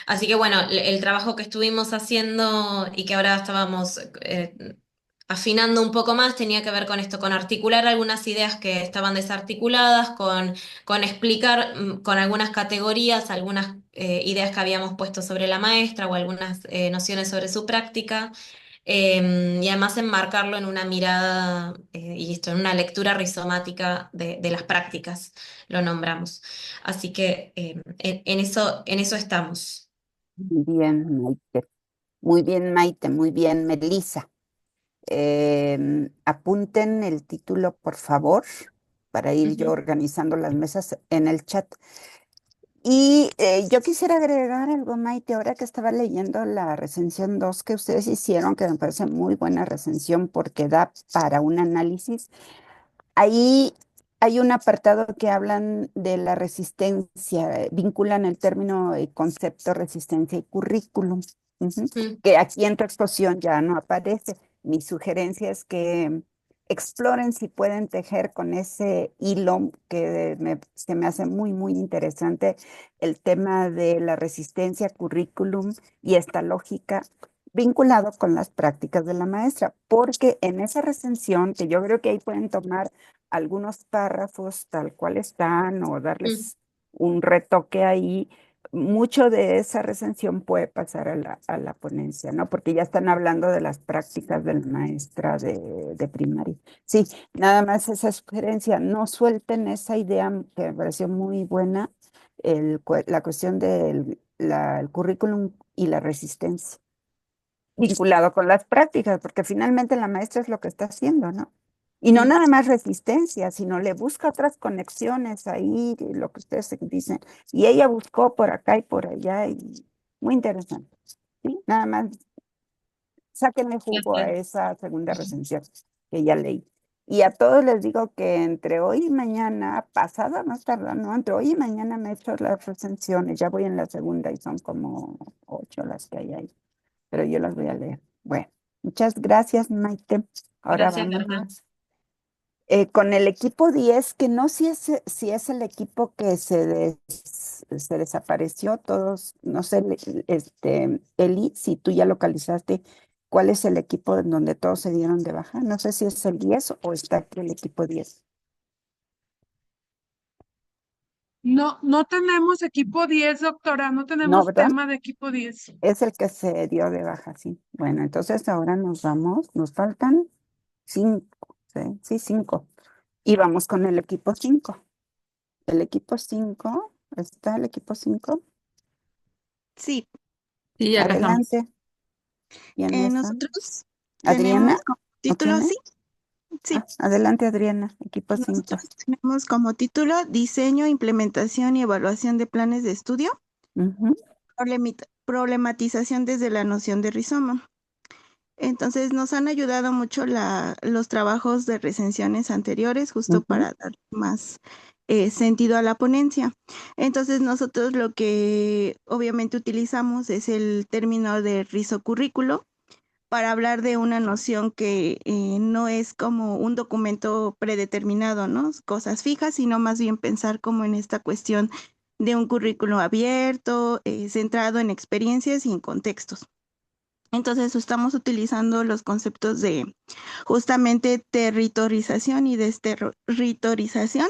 Así que bueno, el trabajo que estuvimos haciendo y que ahora estábamos afinando un poco más tenía que ver con esto, con articular algunas ideas que estaban desarticuladas, con explicar con algunas categorías, algunas ideas que habíamos puesto sobre la maestra o algunas nociones sobre su práctica. Y además enmarcarlo en una mirada y esto, en una lectura rizomática de las prácticas, lo nombramos. Así que en eso estamos. Muy bien, Maite. Muy bien, Maite. Muy bien, Melissa. Apunten el título, por favor, para ir yo Ujú. organizando las mesas en el chat. Y yo quisiera agregar algo, Maite, ahora que estaba leyendo la recensión 2 que ustedes hicieron, que me parece muy buena recensión porque da para un análisis. Ahí hay un apartado que hablan de la resistencia, vinculan el término y concepto resistencia y currículum, ujú, Mm. que aquí en tu exposición ya no aparece. Mi sugerencia es que exploren si pueden tejer con ese hilo que se me hace muy, muy interesante el tema de la resistencia currículum y esta lógica vinculado con las prácticas de la maestra, porque en esa recensión, que yo creo que ahí pueden tomar algunos párrafos tal cual están o Mm, darles un retoque ahí, mucho de esa recensión puede pasar a la ponencia, ¿no? Porque ya están hablando de las prácticas de la maestra de primaria. Sí, nada más esa sugerencia, no suelten esa idea que me pareció muy buena, la cuestión del el currículum y la resistencia, vinculado con las prácticas, porque finalmente la maestra es lo que está haciendo, ¿no? Y no mm. nada más resistencia, sino le busca otras conexiones ahí, lo que ustedes dicen. Y ella buscó por acá y por allá, y muy interesante. ¿Sí? Nada más sáquenle jugo a Gracias. esa segunda recensión que ya leí. Y a todos les digo que entre hoy y mañana, pasada más tarde, no, entre hoy y mañana me he hecho las recensiones. Ya voy en la segunda y son como 8 las que hay ahí, pero yo las voy a leer. Bueno, muchas gracias, Maite. Ahora Gracias, Berta. vámonos con el equipo 10, que no si si es el equipo que se desapareció, todos, no sé, Eli, si tú ya localizaste cuál es el equipo en donde todos se dieron de baja, no sé si es el 10 o está aquí el equipo 10. No, no tenemos equipo 10, doctora, no No, tenemos ¿verdad? tema de equipo 10. Es el que se dio de baja, sí. Bueno, entonces ahora nos vamos, nos faltan 5, ¿sí? Sí, 5. Y vamos con el equipo 5. El equipo 5, ¿está el equipo 5? Sí, Sí, acá estamos. Adelante. ¿Quién está? nosotros ¿Adriana? tenemos como ¿O quién título, es? sí, sí, Adelante, Adriana, equipo 5. nosotros tenemos como título Diseño, Implementación y Evaluación de Planes de Estudio, Problematización desde la noción de rizoma. Entonces nos han ayudado mucho los trabajos de recensiones anteriores, justo para dar más sentido a la ponencia. Entonces nosotros lo que obviamente utilizamos es el término de rizocurrículo para hablar de una noción que no es como un documento predeterminado, ¿no? Cosas fijas, sino más bien pensar como en esta cuestión de un currículo abierto, centrado en experiencias y en contextos. Entonces estamos utilizando los conceptos de justamente territorización y desterritorización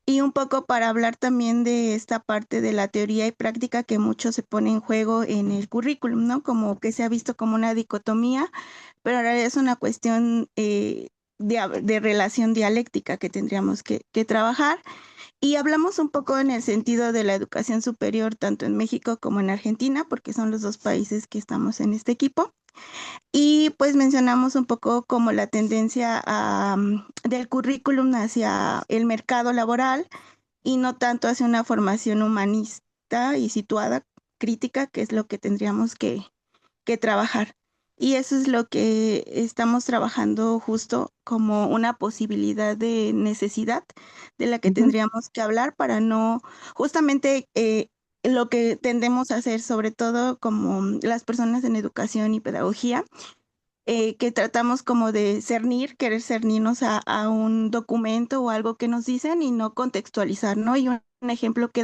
y un poco para hablar también de esta parte de la teoría y práctica que mucho se pone en juego en el currículum, ¿no? Como que se ha visto como una dicotomía, pero ahora es una cuestión de relación dialéctica que tendríamos que trabajar. Y hablamos un poco en el sentido de la educación superior, tanto en México como en Argentina, porque son los dos países que estamos en este equipo. Y pues mencionamos un poco como la tendencia del currículum hacia el mercado laboral y no tanto hacia una formación humanista y situada, crítica, que es lo que tendríamos que trabajar. Y eso es lo que estamos trabajando justo como una posibilidad de necesidad de la que tendríamos que hablar para no, justamente lo que tendemos a hacer, sobre todo como las personas en educación y pedagogía, que tratamos como de querer cernirnos a un documento o algo que nos dicen y no contextualizar, ¿no? Y un ejemplo que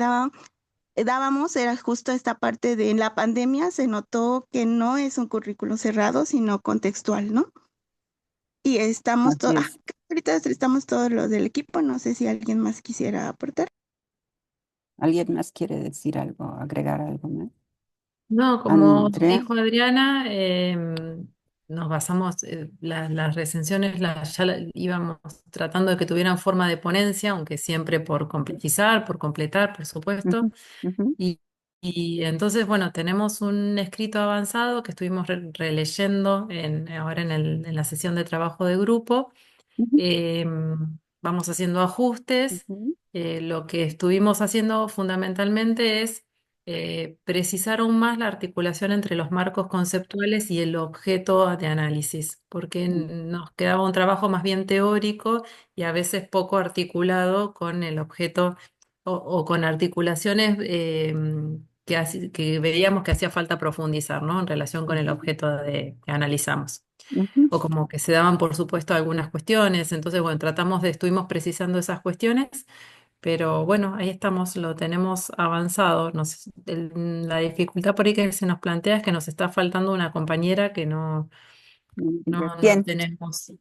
dábamos era justo esta parte de en la pandemia se notó que no es un currículum cerrado, sino contextual, ¿no? Y estamos Así todos, es. ahorita estamos todos los del equipo, no sé si alguien más quisiera aportar. ¿Alguien más quiere decir algo, agregar algo más? No, como Andrea. dijo Adriana, nos basamos, las recensiones íbamos tratando de que tuvieran forma de ponencia, aunque siempre por completizar, por completar, por supuesto. Ujú, ujú, Y, y entonces, bueno, tenemos un escrito avanzado que estuvimos releyendo ahora en la sesión de trabajo de grupo. ujú, Vamos haciendo ajustes. ujú, Lo que estuvimos haciendo fundamentalmente es precisar aún más la articulación entre los marcos conceptuales y el objeto de análisis, porque nos quedaba un trabajo más bien teórico y a veces poco articulado con el objeto o con articulaciones que veíamos que hacía falta profundizar, ¿no? En relación con el objeto que analizamos. Ujú. O como que se daban por supuesto algunas cuestiones, entonces bueno, estuvimos precisando esas cuestiones, pero bueno, ahí estamos, lo tenemos avanzado. La dificultad por ahí que se nos plantea es que nos está faltando una compañera que no ¿Quién? tenemos.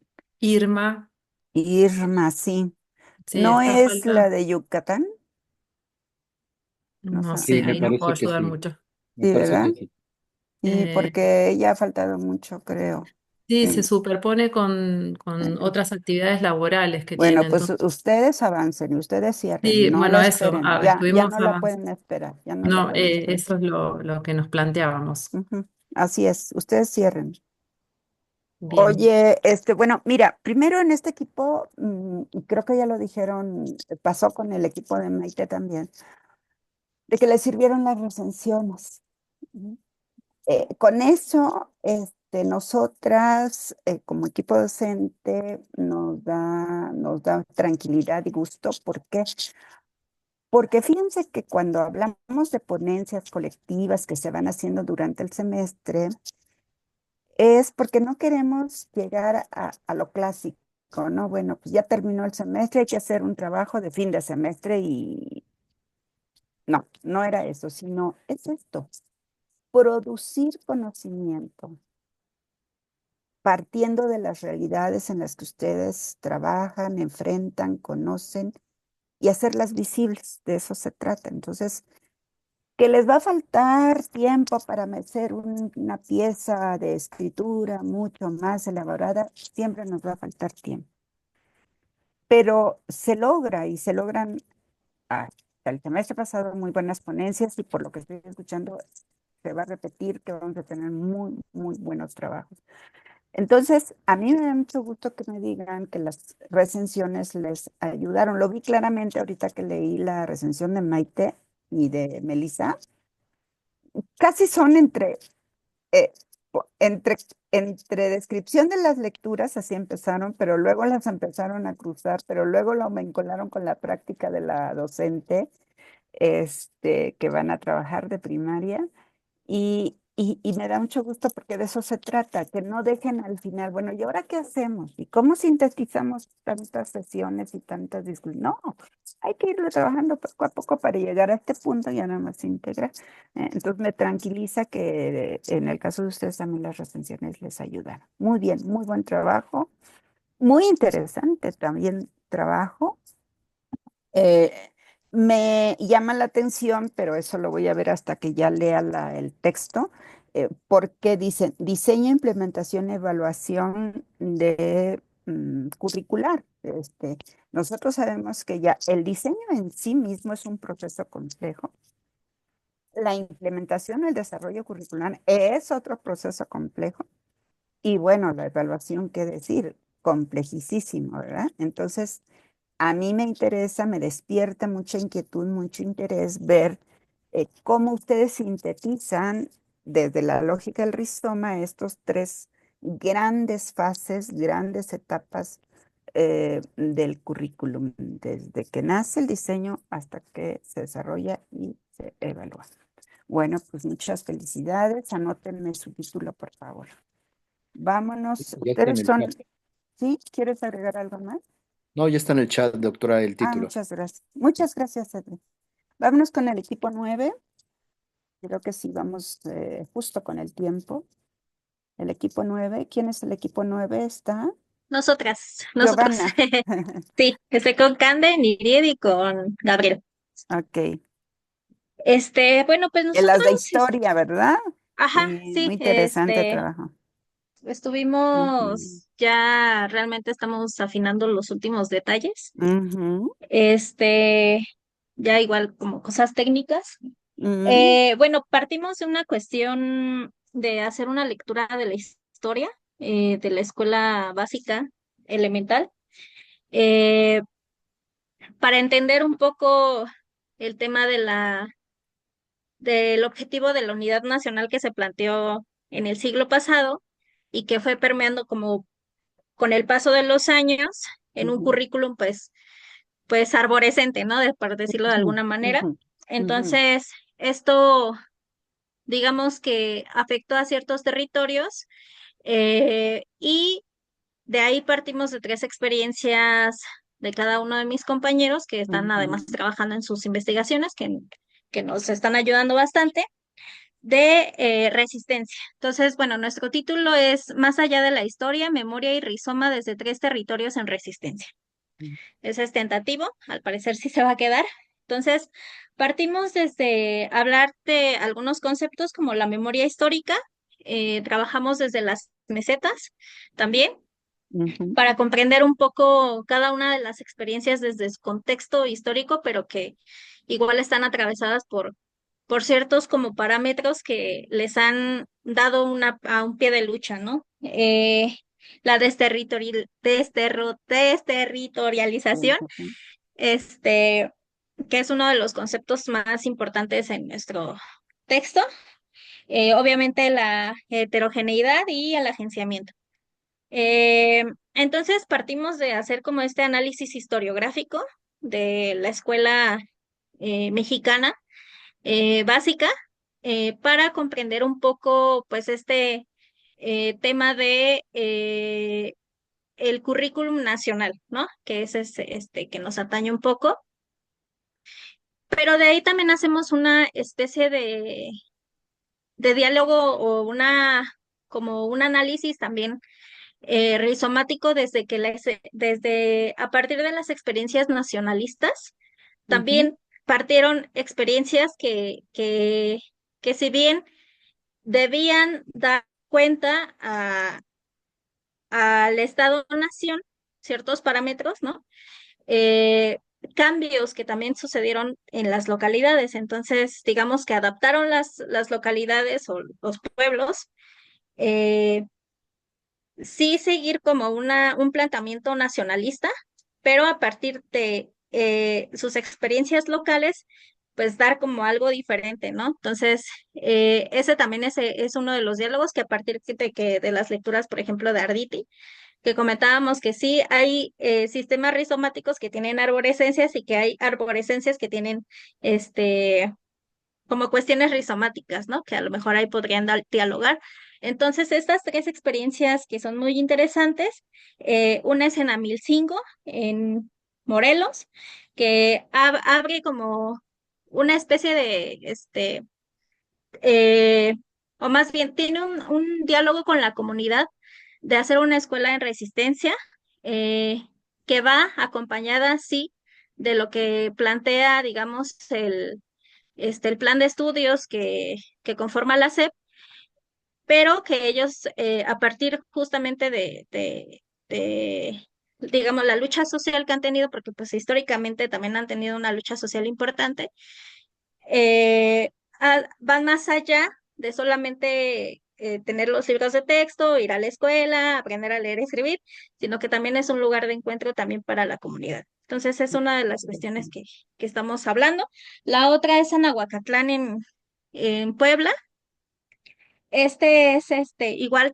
Irma, Irma, sí. sí, ¿No está es la falta, de Yucatán? No no sé. sé, Sí, me ahí no puedo parece que ayudar sí. mucho. Me Sí, parece ¿verdad? que sí. Sí, Eh, porque ella ha faltado mucho, creo. sí, se Sí. superpone con Bueno, otras actividades laborales que bueno, tiene, pues entonces, ustedes avancen y ustedes cierren, sí, no la bueno, eso, esperen, ya estuvimos no la avanzando. pueden esperar, ya no la No, pueden esperar. eso es lo que nos planteábamos. Ujú. Así es, ustedes cierren. Bien. Oye, bueno, mira, primero en este equipo, y creo que ya lo dijeron, pasó con el equipo de Maite también, de que le sirvieron las recensiones. Ujú. Con eso, nosotras, como equipo docente, nos da tranquilidad y gusto. ¿Por qué? Porque fíjense que cuando hablamos de ponencias colectivas que se van haciendo durante el semestre, es porque no queremos llegar a lo clásico, ¿no? Bueno, pues ya terminó el semestre, hay que hacer un trabajo de fin de semestre y no, no era eso, sino es esto, producir conocimiento, partiendo de las realidades en las que ustedes trabajan, enfrentan, conocen y hacerlas visibles. De eso se trata. Entonces, que les va a faltar tiempo para hacer una pieza de escritura mucho más elaborada, siempre nos va a faltar tiempo. Pero se logra y se logran hasta el semestre pasado muy buenas ponencias y por lo que estoy escuchando se va a repetir que vamos a tener muy, muy buenos trabajos. Entonces, a mí me da mucho gusto que me digan que las recensiones les ayudaron. Lo vi claramente ahorita que leí la recensión de Maite y de Melissa. Casi son eh, entre, entre descripción de las lecturas, así empezaron, pero luego las empezaron a cruzar, pero luego lo vincularon con la práctica de la docente, que van a trabajar de primaria. Y me da mucho gusto porque de eso se trata, que no dejen al final, bueno, ¿y ahora qué hacemos? ¿Y cómo sintetizamos tantas sesiones y tantas discusiones? No, hay que irlo trabajando poco a poco para llegar a este punto y ya nada más se integra. Entonces me tranquiliza que en el caso de ustedes también las recensiones les ayudan. Muy bien, muy buen trabajo, muy interesante también trabajo. Eh, Me llama la atención, pero eso lo voy a ver hasta que ya lea el texto, porque dicen diseño, implementación, evaluación de curricular. Nosotros sabemos que ya el diseño en sí mismo es un proceso complejo. La implementación, el desarrollo curricular es otro proceso complejo. Y bueno, la evaluación, qué decir, complejísimo, ¿verdad? Entonces, a mí me interesa, me despierta mucha inquietud, mucho interés ver cómo ustedes sintetizan desde la lógica del rizoma estos tres grandes fases, grandes etapas del currículum, desde que nace el diseño hasta que se desarrolla y se evalúa. Bueno, pues muchas felicidades. Anótenme su título, por favor. Vámonos. Ya está en Ustedes el son, chat. ¿sí? ¿Quieres agregar algo más? No, ya está en el chat, doctora, el Ah, título. muchas gracias. Muchas gracias, Edwin. Vámonos con el equipo 9. Creo que sí, vamos justo con el tiempo. El equipo 9. ¿Quién es el equipo 9? Está Nosotros. Giovanna. Sí, estoy con Cande, Niried y con Gabriel. Ok. Bueno, pues En las nosotros, de historia, ¿verdad? ajá, Sí, muy sí, interesante trabajo. Ujú, ya realmente estamos afinando los últimos detalles. ujú, Ya igual como cosas técnicas. ujú, Bueno, partimos de una cuestión de hacer una lectura de la historia de la escuela básica elemental, eh, para entender un poco el tema del objetivo de la unidad nacional que se planteó en el siglo pasado y que fue permeando como con el paso de los años en un ujú, currículum pues arborescente, ¿no? Por decirlo de ujú, alguna manera. ujú, ujú. Entonces, esto, digamos que afectó a ciertos territorios y de ahí partimos de 3 experiencias de cada uno de mis compañeros que están además trabajando en sus investigaciones, que nos están ayudando bastante, de resistencia. Entonces, bueno, nuestro título es Más allá de la historia, memoria y rizoma desde 3 territorios en resistencia. Ese es tentativo, al parecer sí se va a quedar. Entonces, partimos desde hablar de algunos conceptos como la memoria histórica, trabajamos desde las mesetas también, para comprender un poco cada una de las experiencias desde su contexto histórico, pero que igual están atravesadas por ciertos como parámetros que les han dado a un pie de lucha, ¿no? La desterritorialización, que es uno de los conceptos más importantes en nuestro texto. Obviamente la heterogeneidad y el agenciamiento. Entonces partimos de hacer como este análisis historiográfico de la escuela mexicana básica para comprender un poco pues este tema de el currículum nacional, ¿no? Que es este que nos atañe un poco. Pero de ahí también hacemos una especie de diálogo o como un análisis también rizomático desde a partir de las experiencias nacionalistas, también partieron experiencias que si bien debían dar cuenta al Estado-Nación, ciertos parámetros, ¿no? Cambios que también sucedieron en las localidades. Entonces, digamos que adaptaron las localidades o los pueblos, sí seguir como un planteamiento nacionalista, pero a partir de sus experiencias locales, pues dar como algo diferente, ¿no? Entonces, ese también es uno de los diálogos que a partir de las lecturas, por ejemplo, de Arditi, que comentábamos que sí hay sistemas rizomáticos que tienen arborescencias y que hay arborescencias que tienen como cuestiones rizomáticas, ¿no? Que a lo mejor ahí podrían dialogar. Entonces, estas 3 experiencias que son muy interesantes, una es en Amilcingo, en Morelos, que abre como una especie de, o más bien tiene un diálogo con la comunidad de hacer una escuela en resistencia, eh, que va acompañada, sí, de lo que plantea, digamos, el plan de estudios que conforma la SEP, pero que ellos, a partir justamente digamos, la lucha social que han tenido, porque pues históricamente también han tenido una lucha social importante, eh, van más allá de solamente tener los libros de texto, ir a la escuela, aprender a leer y escribir, sino que también es un lugar de encuentro también para la comunidad. Entonces es una de las cuestiones que estamos hablando. La otra es en Aguacatlán, en Puebla. Este es igual,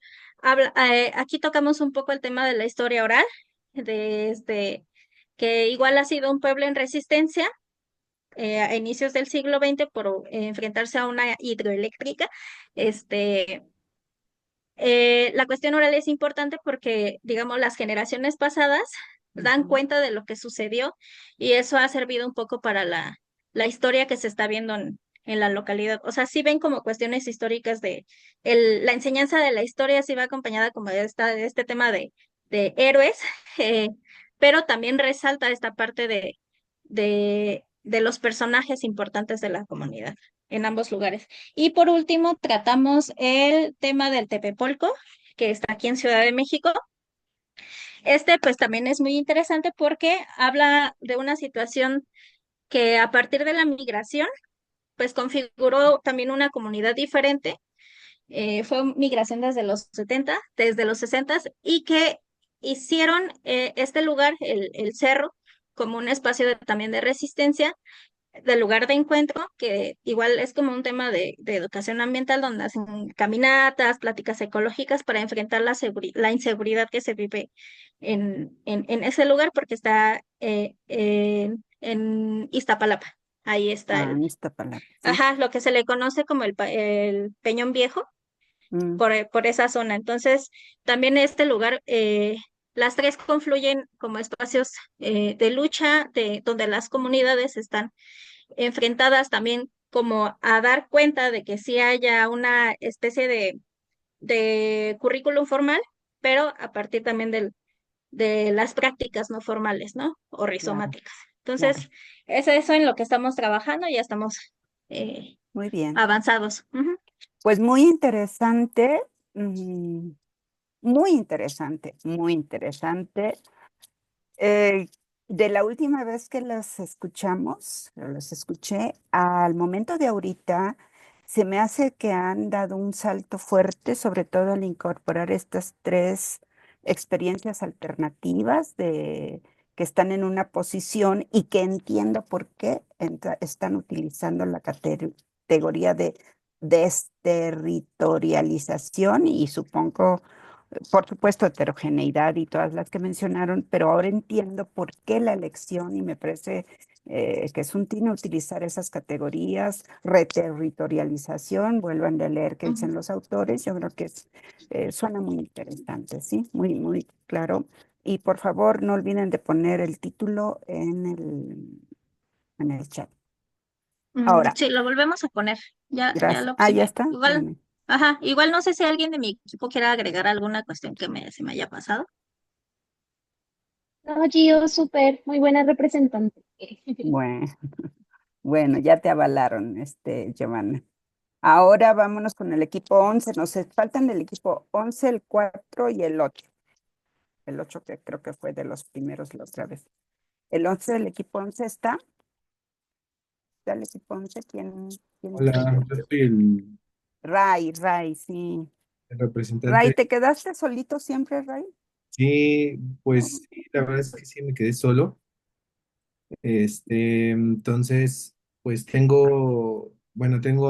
aquí tocamos un poco el tema de la historia oral, que igual ha sido un pueblo en resistencia a inicios del siglo XX por enfrentarse a una hidroeléctrica. Este, la cuestión oral es importante porque, digamos, las generaciones pasadas dan cuenta de lo que sucedió y eso ha servido un poco para la historia que se está viendo en la localidad. O sea, sí ven como cuestiones históricas la enseñanza de la historia sí va acompañada como de este tema de héroes, eh, pero también resalta esta parte de los personajes importantes de la comunidad en ambos lugares. Y por último, tratamos el tema del Tepepolco, que está aquí en Ciudad de México. Pues también es muy interesante porque habla de una situación que a partir de la migración, pues configuró también una comunidad diferente. Fue migración desde los 60 y que hicieron este lugar, el cerro, como un espacio también de resistencia, del lugar de encuentro, que igual es como un tema de educación ambiental, donde hacen caminatas, pláticas ecológicas para enfrentar la inseguridad que se vive en ese lugar, porque está en Iztapalapa, ahí está en Iztapalapa, sí. ajá, lo que se le conoce como el Peñón Viejo, Mm, por esa zona. Entonces, también este lugar, las tres confluyen como espacios de lucha, donde las comunidades están enfrentadas también como a dar cuenta de que sí haya una especie de currículum formal, pero a partir también de las prácticas no formales, ¿no? O claro, rizomáticas. claro. Entonces, es eso en lo que estamos trabajando, ya estamos Muy bien. avanzados. Ujú. Pues muy interesante, mm, muy interesante, muy interesante. Eh, de la última vez que los escuché, al momento de ahorita, se me hace que han dado un salto fuerte, sobre todo al incorporar estas tres experiencias alternativas que están en una posición y que entiendo por qué están utilizando la categoría de desterritorialización y supongo por supuesto, heterogeneidad y todas las que mencionaron, pero ahora entiendo por qué la elección y me parece que es un tino utilizar esas categorías, reterritorialización, vuelvan a leer qué dicen los autores, yo creo que suena muy interesante, ¿sí? Muy, muy claro. Y por favor, no olviden de poner el título en el chat. Ahora, Sí, lo volvemos a poner. Ya gracias. lo Ah, ya pusimos. está. Igual, ajá, igual no sé si alguien de mi equipo quiera agregar alguna cuestión que se me haya pasado. No, Gio, súper, muy buena representante. Bueno, bueno, ya te avalaron, Giovanna. Ahora vámonos con el equipo 11. Nos faltan el equipo 11, el 4 y el 8. El 8 que creo que fue de los primeros la otra vez. El 11 del equipo 11 está. ¿Está el equipo 11? ¿Quién está? Hola, yo soy el Ray, sí. Ray, representante. ¿te quedaste solito siempre, Ray? Sí, Oh, pues sí, la verdad es que sí me quedé solo. Entonces, pues tengo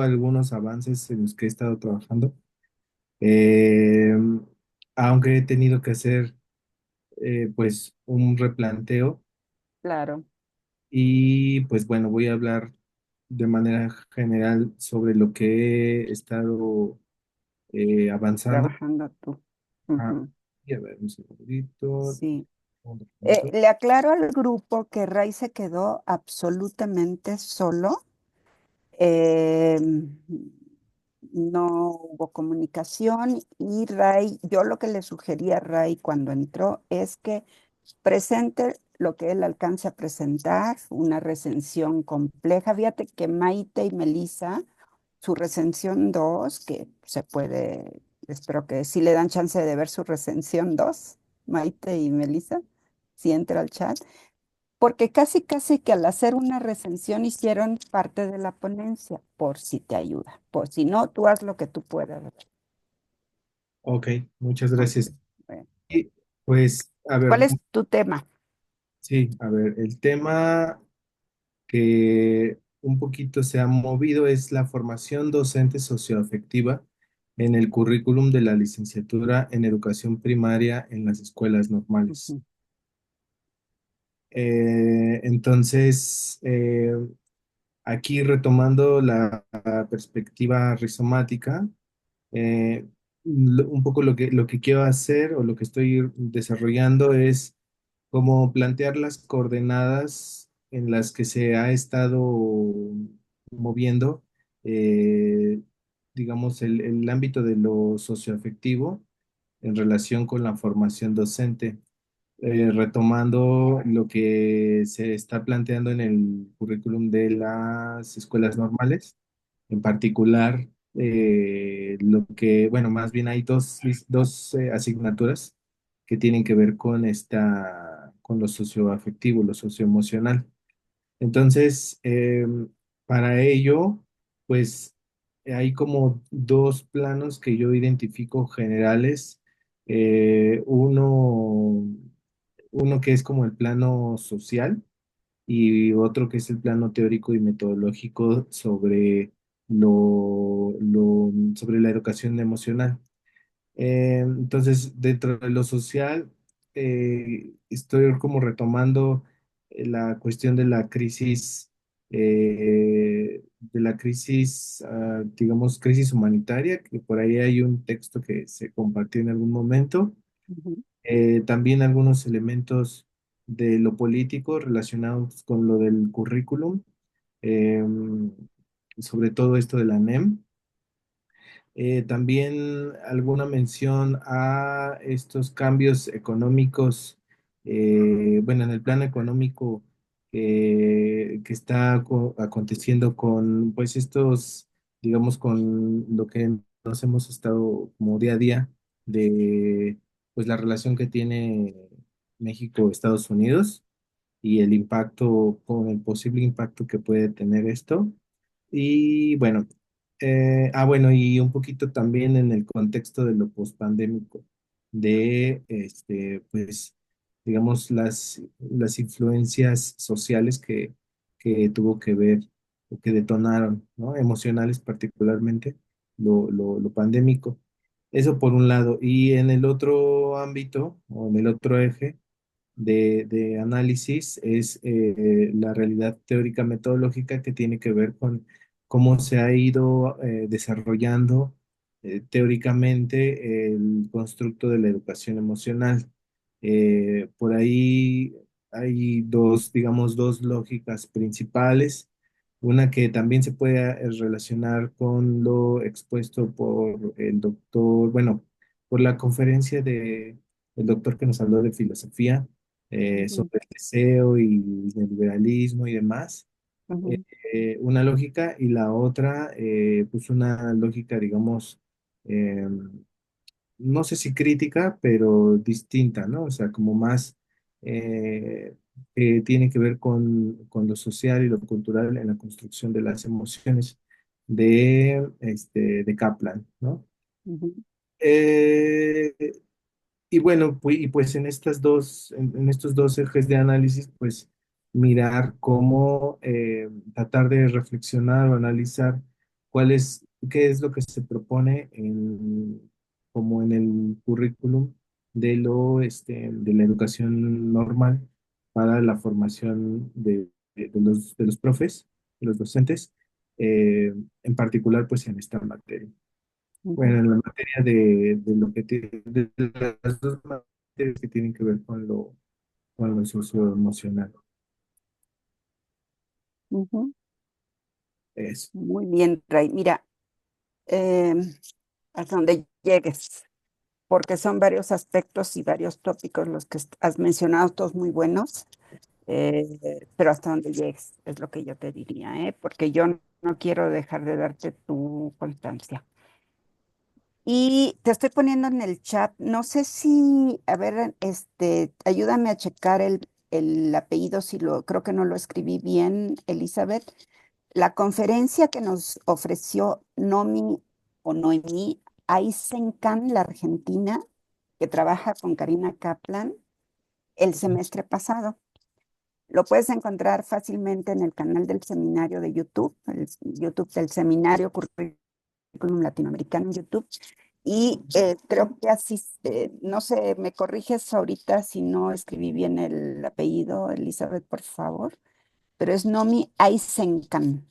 algunos avances en los que he estado trabajando. Eh, Aunque he tenido que hacer pues un replanteo claro, y pues bueno, voy a hablar de manera general sobre lo que he estado avanzando. trabajando tú. Ah, Ujú, y a ver, un segundito. sí. Un documento. Le aclaro al grupo que Ray se quedó absolutamente solo. Eh, no hubo comunicación y Ray, yo lo que le sugerí a Ray cuando entró es que presente lo que él alcance a presentar, una recensión compleja. Fíjate que Maite y Melissa, su recensión 2 que se puede, espero que sí le dan chance de ver su recensión 2 Maite y Melissa, si entra al chat porque casi que al hacer una recensión hicieron parte de la ponencia, por si te ayuda. Por si no, tú haz lo que tú puedas. Ok, muchas Ok, gracias. bueno. Y pues, a ver, ¿Cuál es tu tema? sí, a ver, el tema que un poquito se ha movido es la formación docente socioafectiva en el currículum de la licenciatura en educación primaria en las escuelas normales. Ujú, Entonces, aquí retomando la perspectiva rizomática, un poco lo que quiero hacer o lo que estoy desarrollando es como plantear las coordenadas en las que se ha estado moviendo, eh, digamos, el ámbito de lo socioafectivo en relación con la formación docente, retomando lo que se está planteando en el currículum de las escuelas normales, en particular, lo que, bueno, más bien hay dos asignaturas que tienen que ver con con lo socioafectivo, lo socioemocional. Entonces, para ello, pues hay como dos planos que yo identifico generales. Uno que es como el plano social y otro que es el plano teórico y metodológico sobre sobre la educación emocional. Entonces, dentro de lo social, estoy como retomando la cuestión de la crisis de la crisis, digamos, crisis humanitaria, que por ahí hay un texto que se compartió en algún momento. Ujú, También algunos elementos de lo político relacionados con lo del currículum, em, sobre todo esto de la NEM. También alguna mención a estos cambios económicos, bueno, en el plano económico que está aconteciendo con, pues, estos, digamos, con lo que nos hemos estado como día a día de, pues, la relación que tiene México-Estados Unidos y el impacto, con el posible impacto que puede tener esto. Y bueno, bueno, y un poquito también en el contexto de lo pospandémico, de, pues, digamos, las influencias sociales que tuvo que ver o que detonaron, ¿no? Emocionales particularmente, lo pandémico. Eso por un lado. Y en el otro ámbito, o en el otro eje, de análisis es la realidad teórica metodológica que tiene que ver con cómo se ha ido desarrollando teóricamente el constructo de la educación emocional. Por ahí hay dos, digamos, dos lógicas principales. Una que también se puede relacionar con lo expuesto por el doctor, bueno, por la conferencia de el doctor que nos habló de filosofía, ujú, sobre el deseo y el liberalismo y demás. ujú, Una lógica y la otra, pues una lógica, digamos, no sé si crítica, pero distinta, ¿no? O sea, como más eh, que tiene que ver con lo social y lo cultural en la construcción de las emociones de Kaplan, ¿no? ujú, Eh, y bueno, pues en en estos dos ejes de análisis, pues mirar cómo tratar de reflexionar o analizar qué es lo que se propone como en el currículum de la educación normal para la formación de los profes, de los docentes, en particular pues en esta materia. ujú, Bueno, en la materia de lo que de las dos materias que tienen que ver con lo socioemocional. ujú. Eso. Muy bien, Ray. Mira, hasta donde llegues, porque son varios aspectos y varios tópicos los que has mencionado, todos muy buenos, pero hasta donde llegues es lo que yo te diría, ¿eh? Porque yo no quiero dejar de darte tu constancia. Y te estoy poniendo en el chat, no sé si, a ver, ayúdame a checar el apellido, si creo que no lo escribí bien, Elizabeth. La conferencia que nos ofreció Nomi o Noemí Aizencan, la argentina, que trabaja con Karina Kaplan el semestre pasado. Lo puedes encontrar fácilmente en el canal del seminario de YouTube, el YouTube del seminario Currículum Latinoamericano en YouTube. Y creo que así, no sé, me corriges ahorita si no escribí bien el apellido, Elizabeth, por favor, pero es Nomi Aizencan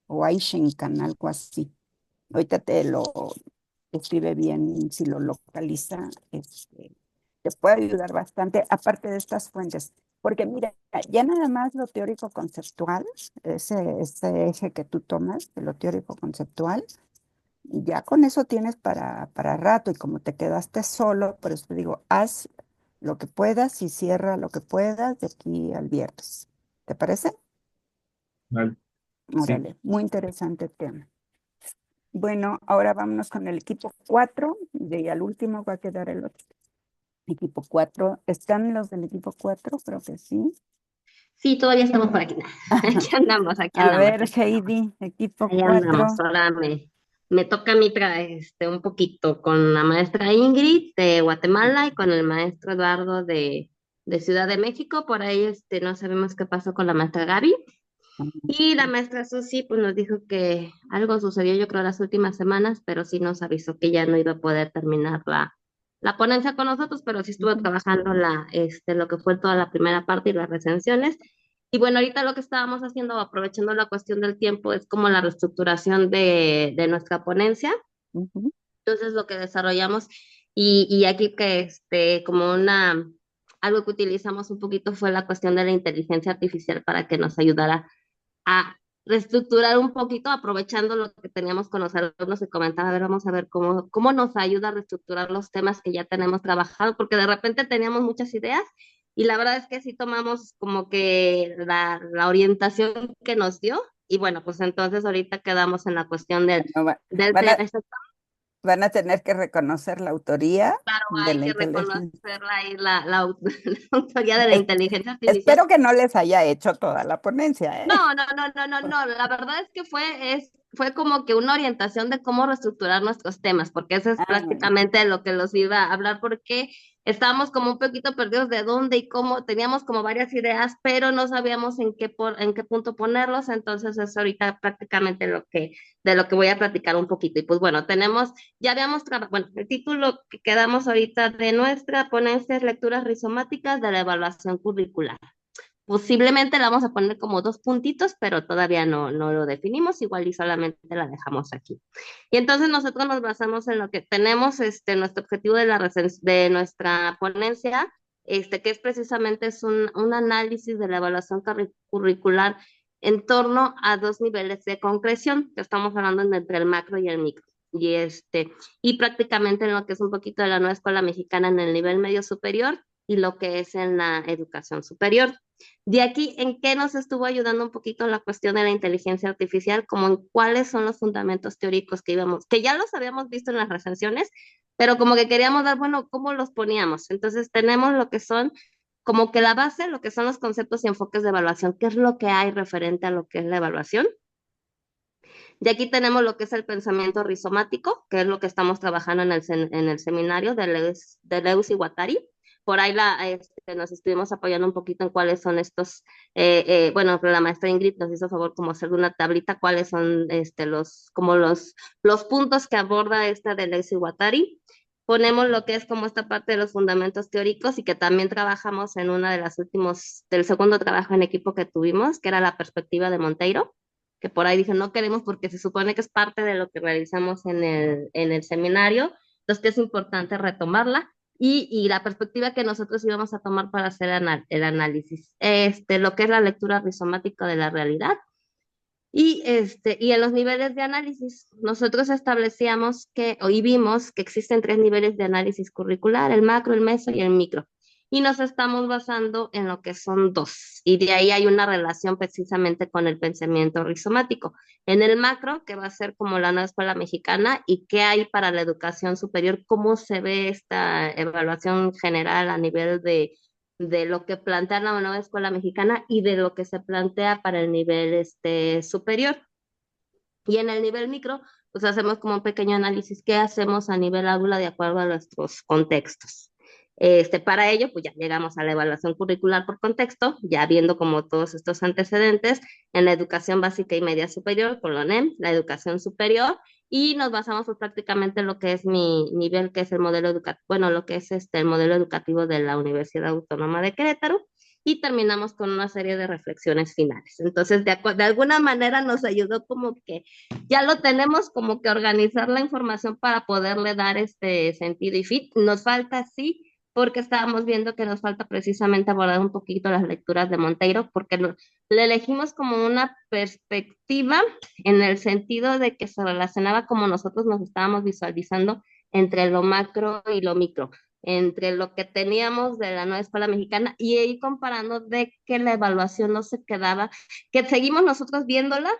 o Aishenkan, algo así. Ahorita te lo escribe bien si lo localiza, te puede ayudar bastante, aparte de estas fuentes. Porque mira, ya nada más lo teórico conceptual, ese eje que tú tomas de lo teórico conceptual, ya con eso tienes para rato. Y como te quedaste solo, por eso te digo, haz lo que puedas y cierra lo que puedas de aquí al viernes. ¿Te parece? Vale. Sí. Órale, muy interesante tema. Bueno, ahora vámonos con el equipo 4, y al último va a quedar el otro. Equipo 4, ¿están los del equipo 4? Creo que sí. Sí, todavía estamos por aquí. Aquí andamos, aquí A andamos, ver, aquí andamos. Heidi, equipo Ahí 4. andamos. Ahora me toca a mí un poquito con la maestra Ingrid de Guatemala y con el maestro Eduardo de Ciudad de México. Por ahí no sabemos qué pasó con la maestra Gaby. Y la maestra Susi pues nos dijo que algo sucedió yo creo las últimas semanas, pero sí nos avisó que ya no iba a poder terminar la ponencia con nosotros, pero sí estuvo trabajando lo que fue toda la primera parte y las recensiones. Y bueno, ahorita lo que estábamos haciendo, aprovechando la cuestión del tiempo, es como la reestructuración de nuestra ponencia. Ujú. Entonces lo que desarrollamos y aquí que como algo que utilizamos un poquito fue la cuestión de la inteligencia artificial para que nos ayudara a reestructurar un poquito, aprovechando lo que teníamos con los alumnos y comentaba, a ver, vamos a ver cómo nos ayuda a reestructurar los temas que ya tenemos trabajado, porque de repente teníamos muchas ideas y la verdad es que sí tomamos como que la orientación que nos dio y bueno, pues entonces ahorita quedamos en la cuestión No, del van a, van a tener que reconocer la autoría claro, de hay la que inteligencia. reconocerla ahí, la autoría de la inteligencia artificial. Espero que no les haya hecho toda la ponencia, ¿eh? No, la verdad es que fue como que una orientación de cómo reestructurar nuestros temas, porque eso es Bueno. prácticamente lo que los iba a hablar, porque estábamos como un poquito perdidos de dónde y cómo, teníamos como varias ideas, pero no sabíamos en qué punto ponerlos, entonces es ahorita prácticamente de lo que voy a platicar un poquito. Y pues bueno, ya habíamos trabajado, bueno, el título que quedamos ahorita de nuestra ponencia es Lecturas rizomáticas de la evaluación curricular. Posiblemente la vamos a poner como 2 puntitos, pero todavía no lo definimos, igual y solamente la dejamos aquí. Y entonces nosotros nos basamos en lo que tenemos, nuestro objetivo de nuestra ponencia, que es precisamente un análisis de la evaluación curricular en torno a 2 niveles de concreción, que estamos hablando entre el macro y el micro. Y prácticamente en lo que es un poquito de la nueva escuela mexicana en el nivel medio superior y lo que es en la educación superior. De aquí, ¿en qué nos estuvo ayudando un poquito la cuestión de la inteligencia artificial? Como en cuáles son los fundamentos teóricos que ya los habíamos visto en las recensiones, pero como que queríamos dar, bueno, ¿cómo los poníamos? Entonces tenemos lo que son, como que la base, lo que son los conceptos y enfoques de evaluación, qué es lo que hay referente a lo que es la evaluación. De aquí tenemos lo que es el pensamiento rizomático, que es lo que estamos trabajando en el seminario de Lewis y Guattari. Por ahí nos estuvimos apoyando un poquito en cuáles son estos, bueno, la maestra Ingrid nos hizo favor como hacer una tablita, cuáles son los puntos que aborda esta de Lewis y Guattari. Ponemos lo que es como esta parte de los fundamentos teóricos y que también trabajamos en una de las del segundo trabajo en equipo que tuvimos, que era la perspectiva de Monteiro, que por ahí dicen no queremos porque se supone que es parte de lo que realizamos en el seminario, entonces que es importante retomarla y la perspectiva que nosotros íbamos a tomar para hacer el análisis, lo que es la lectura rizomática de la realidad. Y en los niveles de análisis, nosotros establecíamos y vimos que existen 3 niveles de análisis curricular, el macro, el meso y el micro. Y nos estamos basando en lo que son 2. Y de ahí hay una relación precisamente con el pensamiento rizomático. En el macro, que va a ser como la nueva escuela mexicana, y qué hay para la educación superior, cómo se ve esta evaluación general a nivel de lo que plantea la nueva escuela mexicana y de lo que se plantea para el nivel superior. Y en el nivel micro, pues hacemos como un pequeño análisis, qué hacemos a nivel aula de acuerdo a nuestros contextos. Para ello, pues ya llegamos a la evaluación curricular por contexto, ya viendo como todos estos antecedentes en la educación básica y media superior, con la UNEM, la educación superior, y nos basamos pues, prácticamente en lo que es mi nivel, que es el modelo educativo, bueno, lo que es el modelo educativo de la Universidad Autónoma de Querétaro, y terminamos con una serie de reflexiones finales. Entonces, de alguna manera nos ayudó como que ya lo tenemos, como que organizar la información para poderle dar este sentido y fit. Nos falta, sí, porque estábamos viendo que nos falta precisamente abordar un poquito las lecturas de Monteiro, porque le elegimos como una perspectiva en el sentido de que se relacionaba como nosotros nos estábamos visualizando entre lo macro y lo micro, entre lo que teníamos de la nueva escuela mexicana y ahí comparando de que la evaluación no se quedaba, que seguimos nosotros viéndola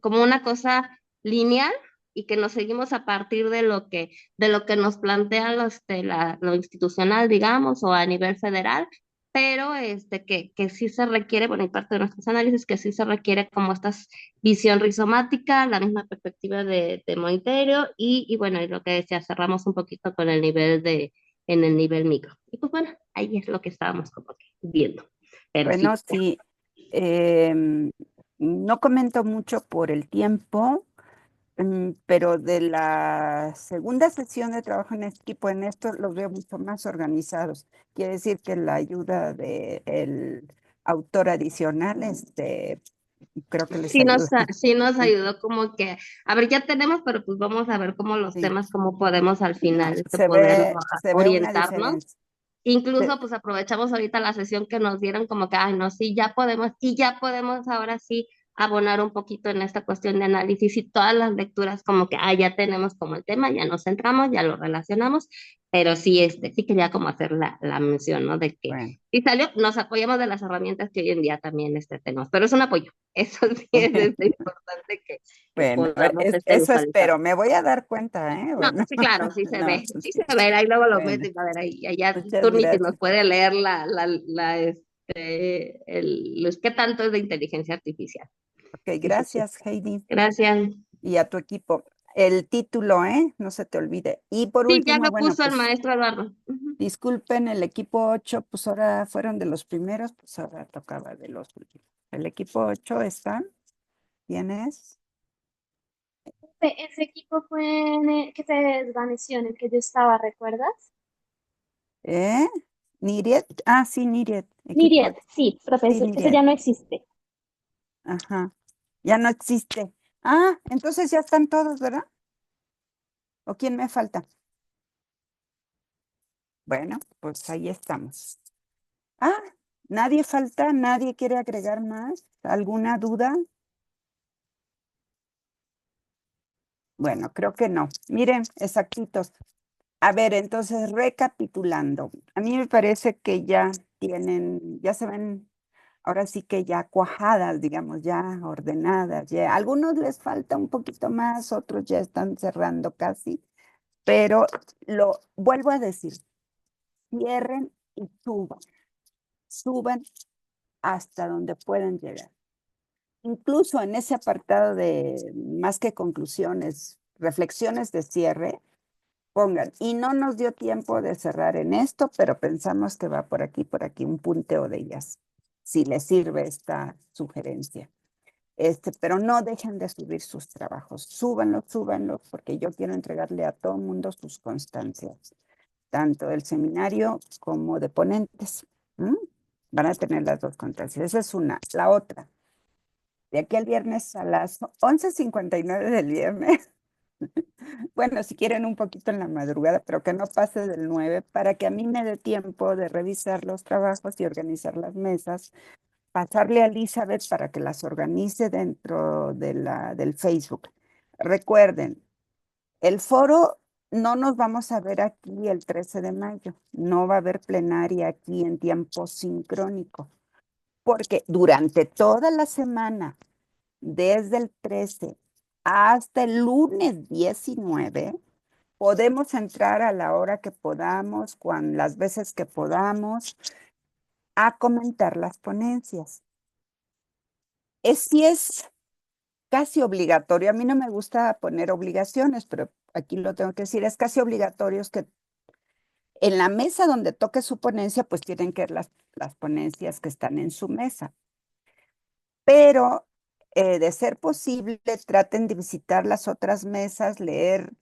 como una cosa lineal y que nos seguimos a partir de lo que nos plantea lo institucional, digamos, o a nivel federal, pero que sí se requiere, bueno, y parte de nuestros análisis, que sí se requiere como esta visión rizomática, la misma perspectiva de Monteiro, y bueno, y lo que decía, cerramos un poquito con en el nivel micro. Y pues bueno, ahí es lo que estábamos como que viendo. Pero Bueno, sí. sí, no comento mucho por el tiempo, pero de la segunda sesión de trabajo en equipo en esto los veo mucho más organizados. Quiere decir que la ayuda del autor adicional, creo que les ayuda. Sí nos Sí, ayudó como que, a ver, ya tenemos, pero pues vamos a ver cómo los sí. temas, cómo podemos al No, final se poder ve una orientarnos. diferencia. Incluso pues aprovechamos ahorita la sesión que nos dieron como que, ay, no, sí, ya podemos ahora sí abonar un poquito en esta cuestión de análisis y todas las lecturas como que, ya tenemos como el tema, ya nos centramos, ya lo relacionamos, pero sí, sí quería como hacer la mención, ¿no? De que, Bueno, y salió, nos apoyamos de las herramientas que hoy en día también tenemos, pero es un apoyo, eso sí es importante que bueno, a ver, podamos eso visualizar. espero. Me voy a dar cuenta, ¿eh? No, Bueno, sí, claro, sí se no, ve, sí se ve, ahí luego lo bueno, meto y a ver, ahí ya muchas Turnitin nos gracias. puede leer qué tanto es de inteligencia artificial. Ok, gracias, Heidi. Gracias. Y a tu equipo. El título, No se te olvide. Y por Sí, ya último, me bueno, puso el pues maestro Eduardo. Ujú. disculpen, el equipo 8, pues ahora fueron de los primeros, pues ahora tocaba de los últimos. El equipo 8 está. ¿Quién es? Ese equipo fue que se desvaneció en el que yo estaba, ¿recuerdas? ¿Eh? ¿Niriet? Ah, sí, Niriet. Equipo Miriam, 8. sí, profe, Sí, ese Niriet. ya no existe. Ajá. Ya no existe. Ah, entonces ya están todos, ¿verdad? ¿O quién me falta? Bueno, pues ahí estamos. Ah, nadie falta, nadie quiere agregar más. ¿Alguna duda? Bueno, creo que no. Miren, exactitos. A ver, entonces, recapitulando. A mí me parece que ya ya se ven, ahora sí que ya cuajadas, digamos, ya ordenadas. Ya. A algunos les falta un poquito más, otros ya están cerrando casi, pero lo vuelvo a decir, cierren y suban hasta donde pueden llegar. Incluso en ese apartado de más que conclusiones, reflexiones de cierre, pongan, y no nos dio tiempo de cerrar en esto, pero pensamos que va por aquí, un punteo de ellas, si les sirve esta sugerencia. Pero no dejen de subir sus trabajos, súbanlos, porque yo quiero entregarle a todo el mundo sus constancias, tanto del seminario como de ponentes. Van a tener las dos constancias. Esa es una. La otra, de aquí al viernes a las 11:59 del viernes. Bueno, si quieren un poquito en la madrugada, pero que no pase del 9 para que a mí me dé tiempo de revisar los trabajos y organizar las mesas, pasarle a Elizabeth para que las organice dentro del Facebook. Recuerden, el foro no nos vamos a ver aquí el 13 de mayo, no va a haber plenaria aquí en tiempo sincrónico, porque durante toda la semana, desde el 13 hasta el lunes 19, podemos entrar a la hora que podamos, las veces que podamos, a comentar las ponencias. Sí es casi obligatorio. A mí no me gusta poner obligaciones, pero aquí lo tengo que decir, es casi obligatorio que en la mesa donde toque su ponencia, pues tienen que ver las ponencias que están en su mesa. Pero de ser posible, traten de visitar las otras mesas, leer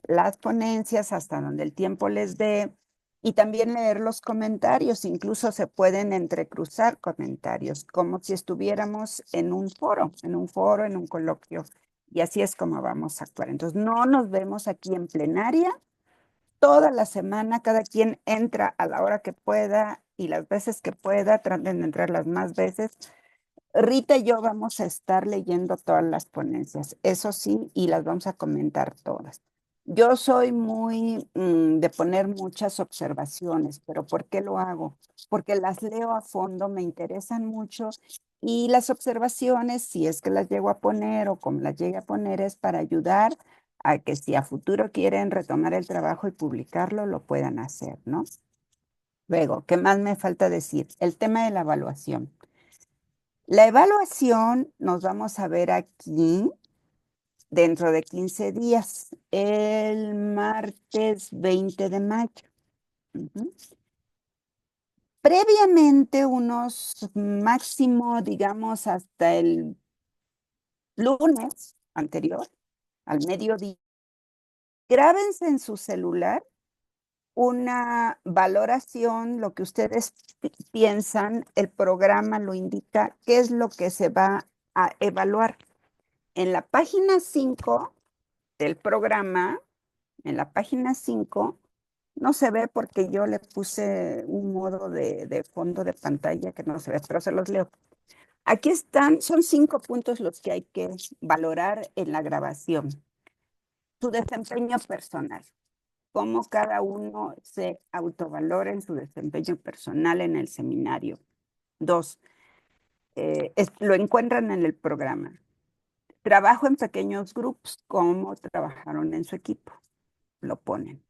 las ponencias hasta donde el tiempo les dé y también leer los comentarios. Incluso se pueden entrecruzar comentarios, como si estuviéramos en un foro, en un coloquio. Y así es como vamos a actuar. Entonces, no nos vemos aquí en plenaria. Toda la semana, cada quien entra a la hora que pueda y las veces que pueda, traten de entrar las más veces. Rita y yo vamos a estar leyendo todas las ponencias, eso sí, y las vamos a comentar todas. Yo soy muy de poner muchas observaciones, pero ¿por qué lo hago? Porque las leo a fondo, me interesan mucho y las observaciones, si es que las llego a poner o como las llegue a poner, es para ayudar a que si a futuro quieren retomar el trabajo y publicarlo, lo puedan hacer, ¿no? Luego, ¿qué más me falta decir? El tema de la evaluación. La evaluación nos vamos a ver aquí dentro de 15 días, el martes 20 de mayo. Previamente, unos máximo, digamos, hasta el lunes anterior, al mediodía, grábense en su celular una valoración, lo que ustedes piensan, el programa lo indica, qué es lo que se va a evaluar. En la página 5 del programa, en la página 5, no se ve porque yo le puse un modo de fondo de pantalla que no se ve, pero se los leo. Aquí están, son 5 puntos los que hay que valorar en la grabación. Su desempeño personal, cómo cada uno se autovalora en su desempeño personal en el seminario. 2, lo encuentran en el programa. Trabajo en pequeños grupos, cómo trabajaron en su equipo, lo ponen.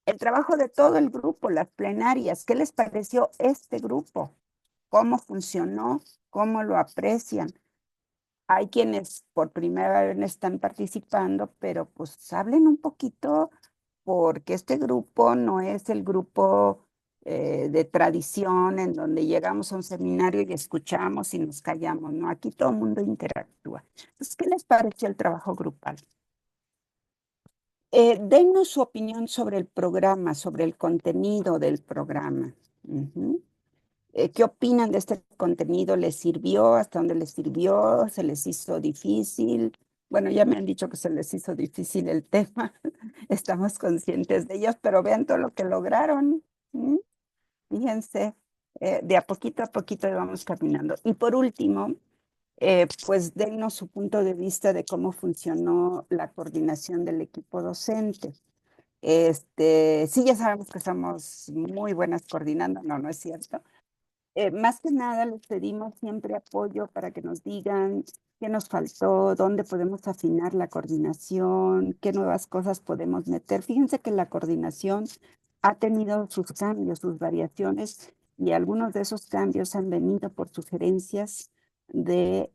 El trabajo de todo el grupo, las plenarias, ¿qué les pareció este grupo? ¿Cómo funcionó? ¿Cómo lo aprecian? Hay quienes por primera vez están participando, pero pues hablen un poquito porque este grupo no es el grupo de tradición en donde llegamos a un seminario y escuchamos y nos callamos, ¿no? Aquí todo el mundo interactúa. Entonces, ¿qué les pareció el trabajo grupal? Denos su opinión sobre el programa, sobre el contenido del programa. ¿Qué opinan de este contenido? ¿Les sirvió? ¿Hasta dónde les sirvió? ¿Se les hizo difícil? Bueno, ya me han dicho que se les hizo difícil el tema. Estamos conscientes de ellos, pero vean todo lo que lograron. Fíjense, de a poquito vamos caminando. Y por último, pues denos su punto de vista de cómo funcionó la coordinación del equipo docente. Sí, ya sabemos que somos muy buenas coordinando, no es cierto. Más que nada les pedimos siempre apoyo para que nos digan qué nos faltó, dónde podemos afinar la coordinación, qué nuevas cosas podemos meter. Fíjense que la coordinación ha tenido sus cambios, sus variaciones, y algunos de esos cambios han venido por sugerencias de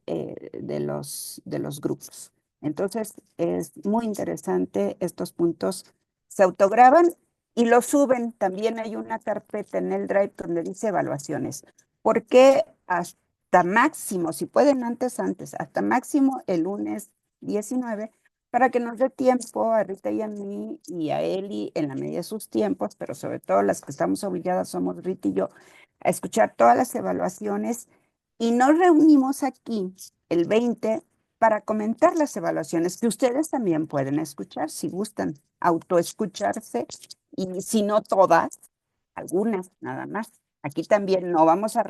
los grupos. Entonces, es muy interesante estos puntos. Se autograban y lo suben. También hay una carpeta en el Drive donde dice evaluaciones. ¿Por qué hasta máximo, si pueden antes, hasta máximo el lunes 19, para que nos dé tiempo a Rita y a mí y a Eli en la medida de sus tiempos, pero sobre todo las que estamos obligadas somos Rita y yo, a escuchar todas las evaluaciones, y nos reunimos aquí el 20 para comentar las evaluaciones que ustedes también pueden escuchar si gustan autoescucharse, y si no todas, algunas nada más. Aquí también no vamos a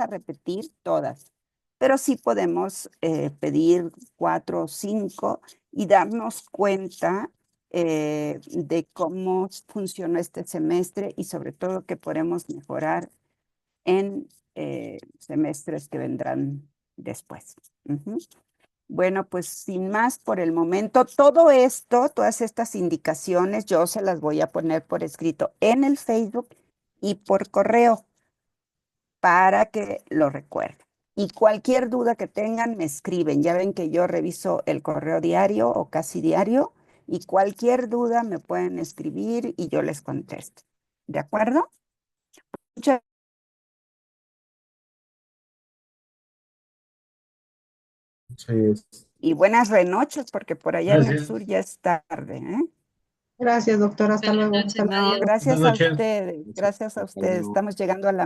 repetir todas, pero sí podemos pedir 4 o 5 y darnos cuenta de cómo funcionó este semestre y sobre todo que podemos mejorar en semestres que vendrán después. Bueno, pues sin más por el momento, todo esto, todas estas indicaciones, yo se las voy a poner por escrito en el Facebook y por correo para que lo recuerden. Y cualquier duda que tengan, me escriben. Ya ven que yo reviso el correo diario o casi diario, y cualquier duda me pueden escribir y yo les contesto. ¿De acuerdo? Muchas y buenas noches, porque por allá en el sur ya es tarde, ¿eh? Gracias, doctora. Hasta luego. Buenas noches, Hasta luego. adiós. Gracias Buenas a noches. ustedes, gracias a Hasta ustedes. luego. Estamos llegando a la